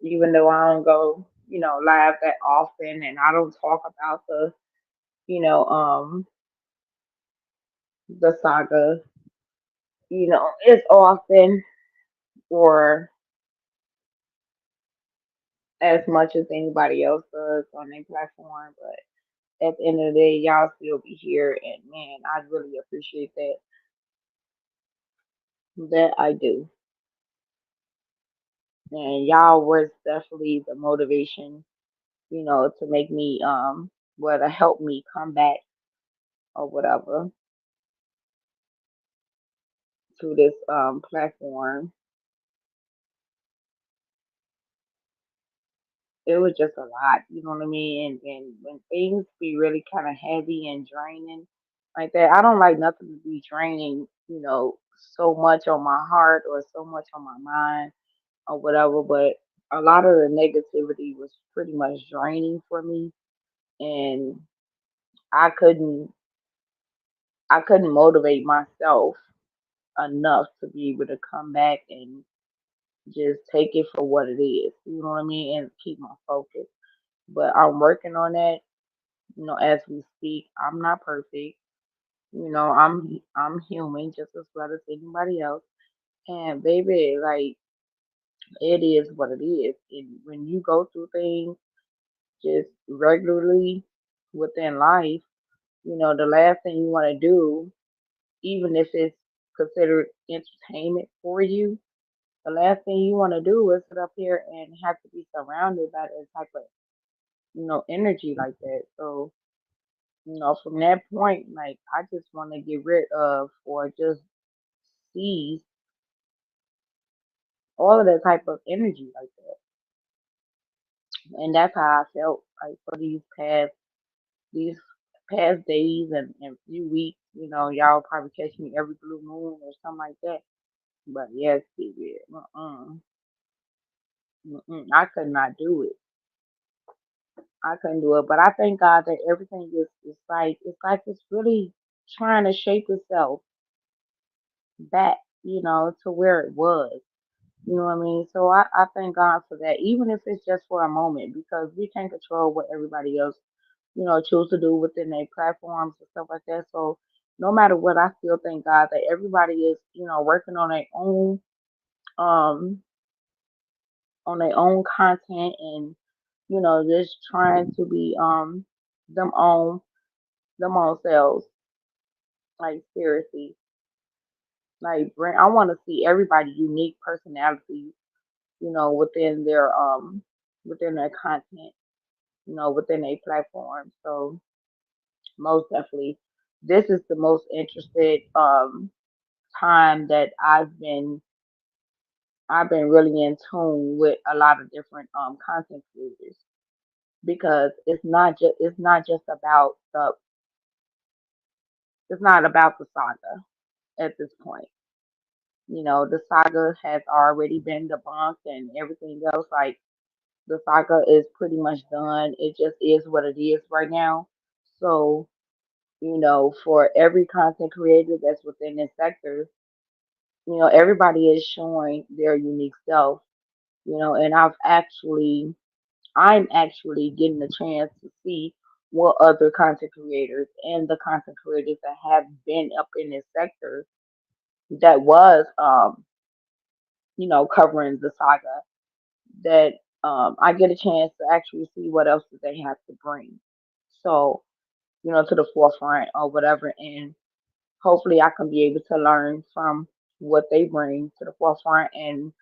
Even though I don't go, live that often and I don't talk about you know, um, the saga, as often or as much as anybody else does on their platform. But at the end of the day, y'all still be here, and man, I really appreciate that. That I do, and y'all was definitely the motivation, to make me well, to help me come back or whatever to this platform. It was just a lot, you know what I mean? And when things be really kind of heavy and draining like that, I don't like nothing to be draining, so much on my heart or so much on my mind or whatever. But a lot of the negativity was pretty much draining for me, and I couldn't, I couldn't motivate myself enough to be able to come back and just take it for what it is, you know what I mean, and keep my focus. But I'm working on that, as we speak. I'm not perfect. I'm human just as well as anybody else. And baby, like it is what it is. And when you go through things just regularly within life, the last thing you want to do, even if it's considered entertainment for you, the last thing you want to do is sit up here and have to be surrounded by that type of, energy like that. So, from that point, like I just want to get rid of or just seize all of that type of energy like that. And that's how I felt like for these past days and few weeks. Y'all probably catch me every blue moon or something like that. But yes, baby, I could not do it. I couldn't do it. But I thank God that everything is like it's really trying to shape itself back, to where it was. You know what I mean? So I thank God for that, even if it's just for a moment, because we can't control what everybody else, choose to do within their platforms and stuff like that. So no matter what, I still thank God that everybody is, working um, on their own content and, just trying to be them own them own selves. Like seriously, like bring. I want to see everybody unique personality, within their content, within a platform. So most definitely, this is the most interested time that I've been really in tune with a lot of different content creators because it's not just about the saga at this point. The saga has already been debunked and everything else. Like the saga is pretty much done. It just is what it is right now. So for every content creator that's within this sector, everybody is showing their unique self, and I'm actually getting a chance to see what other content creators and the content creators that have been up in this sector that was, covering the saga, that I get a chance to actually see what else that they have to bring. So, to the forefront or whatever. And hopefully I can be able to learn from what they bring to the forefront and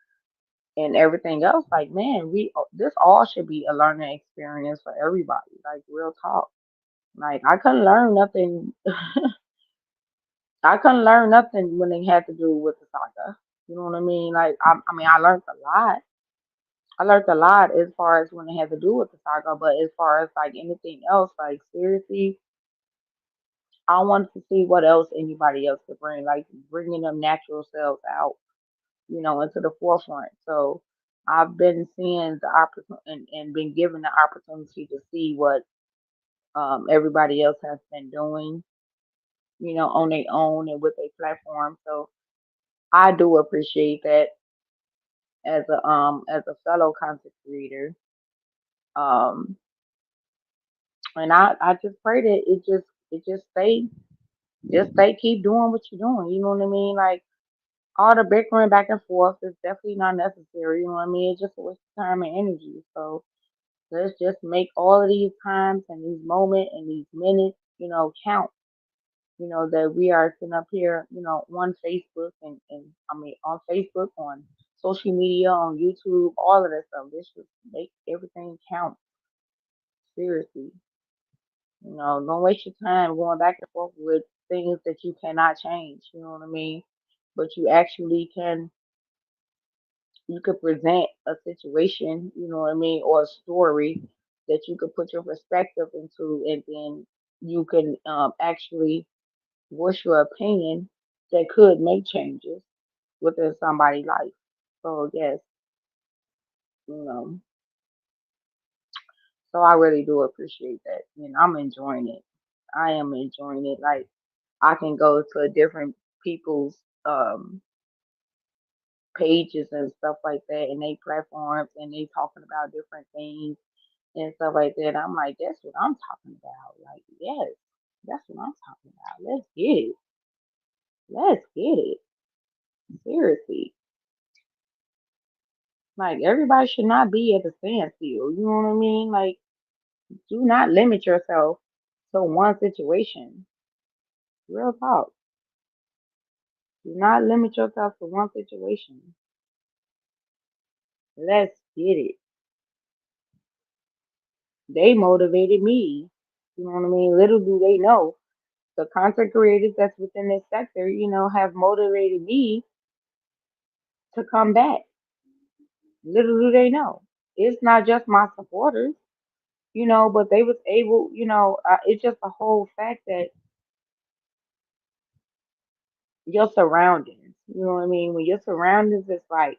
and everything else. Like, man, this all should be a learning experience for everybody. Like, real talk. Like, I couldn't learn nothing. I couldn't learn nothing when it had to do with the saga. You know what I mean? Like, I mean, I learned a lot. I learned a lot as far as when it had to do with the saga, but as far as like anything else, like seriously, I wanted to see what else anybody else could bring, like bringing them natural selves out, into the forefront. So I've been seeing the opportunity and been given the opportunity to see what everybody else has been doing, on their own and with their platform. So I do appreciate that as a fellow content creator. Um, and I just pray that it just stay keep doing what you're doing. You know what I mean? Like all the bickering back and forth is definitely not necessary. You know what I mean? It's just a waste of time and energy. So let's just make all of these times and these moments and these minutes, count. That we are sitting up here, on Facebook and I mean on Facebook, on social media, on YouTube, all of that stuff. This should make everything count. Seriously. Don't waste your time going back and forth with things that you cannot change, you know what I mean? But you actually you could present a situation, you know what I mean, or a story that you could put your perspective into, and then you can actually voice your opinion that could make changes within somebody's life. So yes, you know, so I really do appreciate that, and I'm enjoying it. I am enjoying it. Like I can go to different people's pages and stuff like that, and they platforms, and they talking about different things and stuff like that. I'm like, that's what I'm talking about. Like, yes, that's what I'm talking about. Let's get it. Let's get it. Seriously. Like, everybody should not be at a standstill. You know what I mean? Like, do not limit yourself to one situation. Real talk. Do not limit yourself to one situation. Let's get it. They motivated me. You know what I mean? Little do they know the content creators that's within this sector, have motivated me to come back. Little do they know. It's not just my supporters, but they was able, it's just the whole fact that your surroundings, you know what I mean? When your surroundings is like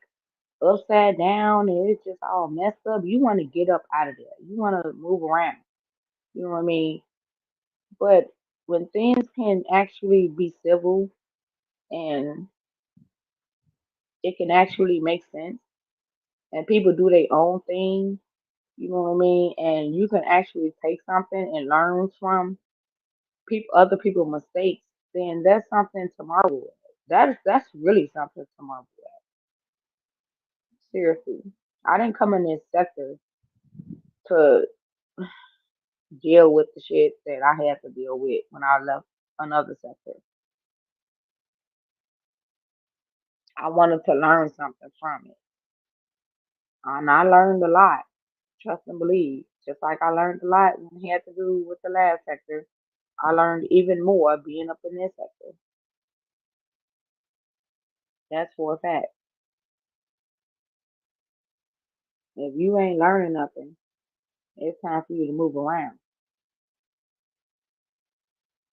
upside down and it's just all messed up, you want to get up out of there. You want to move around. You know what I mean? But when things can actually be civil and it can actually make sense and people do their own thing, you know what I mean? And you can actually take something and learn from other people's mistakes, then that's something to marvel at. That's really something to marvel at. Seriously. I didn't come in this sector to deal with the shit that I had to deal with when I left another sector. I wanted to learn something from it. And I learned a lot. Trust and believe. Just like I learned a lot when it had to do with the last sector, I learned even more being up in this sector. That's for a fact. If you ain't learning nothing, it's time for you to move around.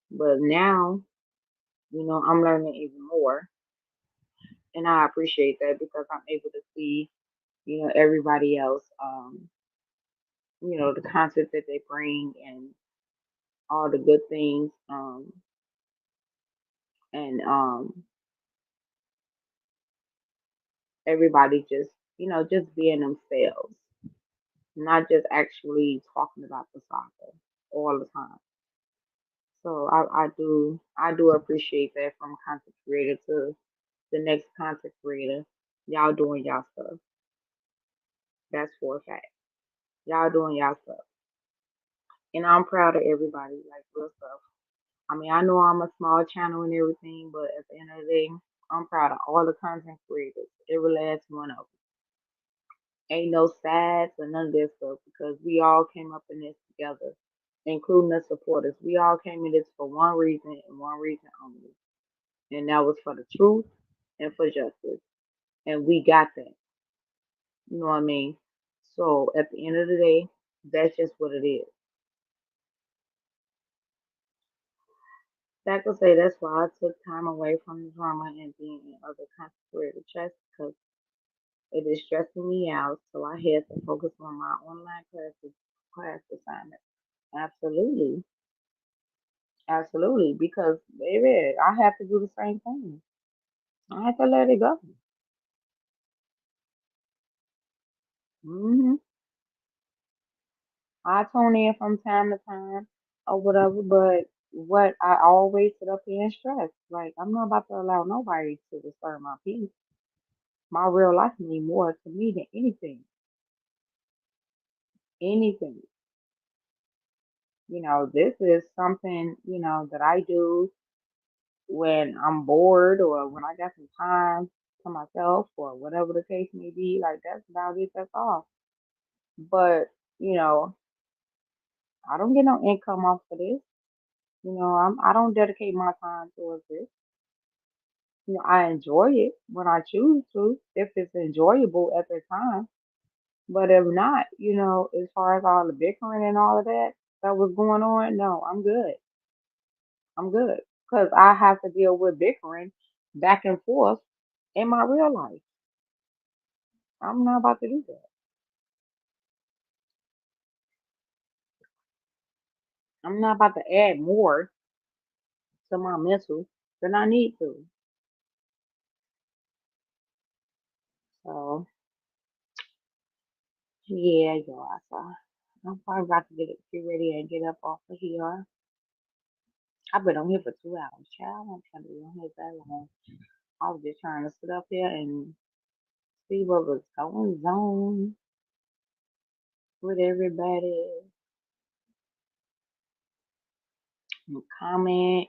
But now, I'm learning even more. And I appreciate that because I'm able to see, everybody else, the content that they bring and all the good things, and everybody just being themselves, not just actually talking about the soccer all the time. So I do appreciate that from content creator to the next content creator. Y'all doing y'all stuff. That's for a fact. Y'all doing y'all stuff. And I'm proud of everybody, like real stuff. I mean, I know I'm a small channel and everything, but at the end of the day, I'm proud of all the content creators, every last one of them. Ain't no sides or none of that stuff because we all came up in this together, including the supporters. We all came in this for one reason and one reason only, and that was for the truth and for justice. And we got that. You know what I mean? So at the end of the day, that's just what it is. That could say that's why I took time away from the drama and being in other concentrated chess because it is stressing me out. So I had to focus on my online class assignment. Absolutely. Absolutely. Because baby, I have to do the same thing. I have to let it go. hmm I tune in from time to time or whatever, but what I always sit up here and stress. Like I'm not about to allow nobody to disturb my peace. My real life means more to me than anything. Anything. This is something, that I do when I'm bored or when I got some time to myself or whatever the case may be. Like that's about it, that's all. But, you know, I don't get no income off of this. I don't dedicate my time towards this. I enjoy it when I choose to, if it's enjoyable at the time. But if not, as far as all the bickering and all of that was going on, no, I'm good. I'm good. Because I have to deal with bickering back and forth in my real life. I'm not about to do that. I'm not about to add more to my mental than I need to. So, yeah, y'all. So, I'm probably about to get ready and get up off of here. I've been on here for 2 hours, child. I'm trying to be on here that long. I was just trying to sit up here and see what was going on with everybody and comment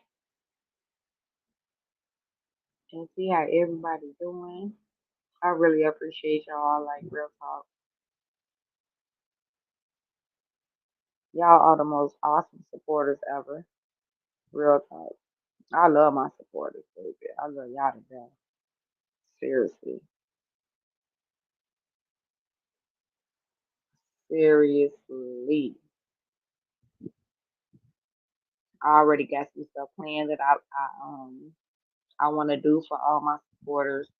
and see how everybody's doing. I really appreciate y'all, like real talk. Y'all are the most awesome supporters ever. Real talk. I love my supporters, baby. I love y'all to death. Seriously. Seriously. I already got some stuff planned that I want to do for all my supporters.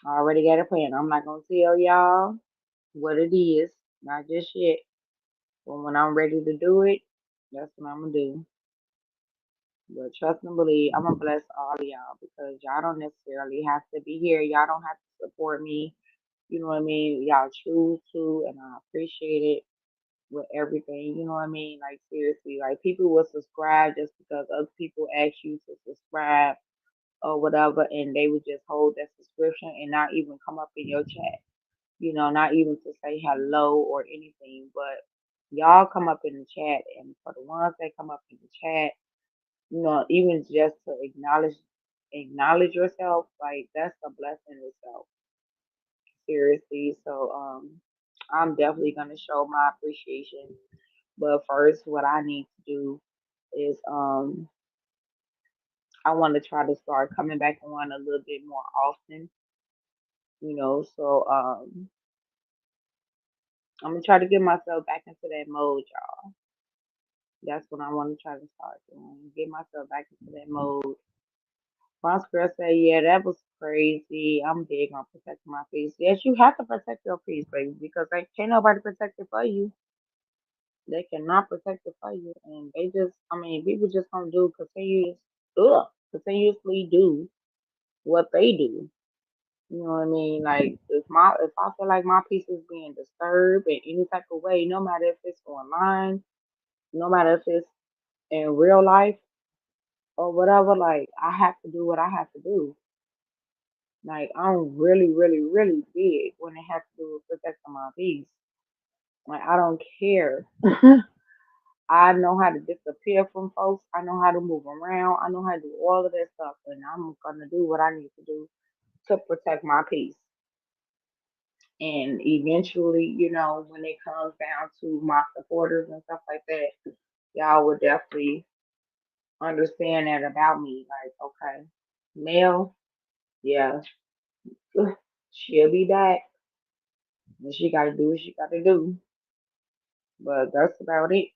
I already got a plan. I'm not gonna tell y'all what it is, not just yet. But when I'm ready to do it, that's what I'm gonna do. But trust and believe, I'm gonna bless all of y'all because y'all don't necessarily have to be here. Y'all don't have to support me. You know what I mean? Y'all choose to, and I appreciate it with everything. You know what I mean? Like seriously, like people will subscribe just because other people ask you to subscribe or whatever, and they would just hold that subscription and not even come up in your chat. Not even to say hello or anything, but y'all come up in the chat, and for the ones that come up in the chat, even just to acknowledge yourself, like that's a blessing itself. Seriously. So I'm definitely gonna show my appreciation. But first what I need to do is I wanna try to start coming back on a little bit more often, so I'm gonna try to get myself back into that mode, y'all. That's what I want to try to start doing. Get myself back into that mode. My girl said, yeah, that was crazy. I'm big on protecting my peace. Yes, you have to protect your peace, baby, because they can't nobody protect it for you. They cannot protect it for you. And people just gonna continuously do what they do. You know what I mean? Like if I feel like my peace is being disturbed in any type of way, no matter if it's online, no matter if it's in real life or whatever, like I have to do what I have to do. Like I'm really, really, really big when it has to do with protecting my peace. Like I don't care. I know how to disappear from folks. I know how to move around. I know how to do all of that stuff, and I'm gonna do what I need to do to protect my peace. And eventually, when it comes down to my supporters and stuff like that, y'all would definitely understand that about me. Like, okay, Mel, yeah, she'll be back, and she got to do what she got to do. But that's about it.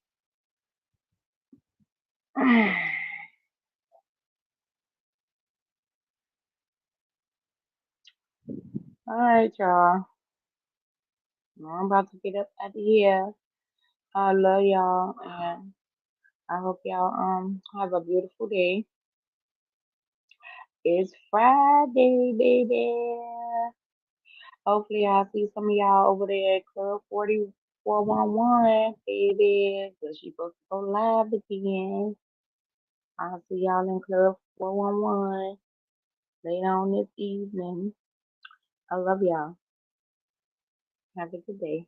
All right, y'all. I'm about to get up out of here. I love y'all, and I hope y'all have a beautiful day. It's Friday, baby. Hopefully, I'll see some of y'all over there at Club 4411, baby. Cause she supposed to go live again. I'll see y'all in Club 411 later on this evening. I love y'all. Have a good day.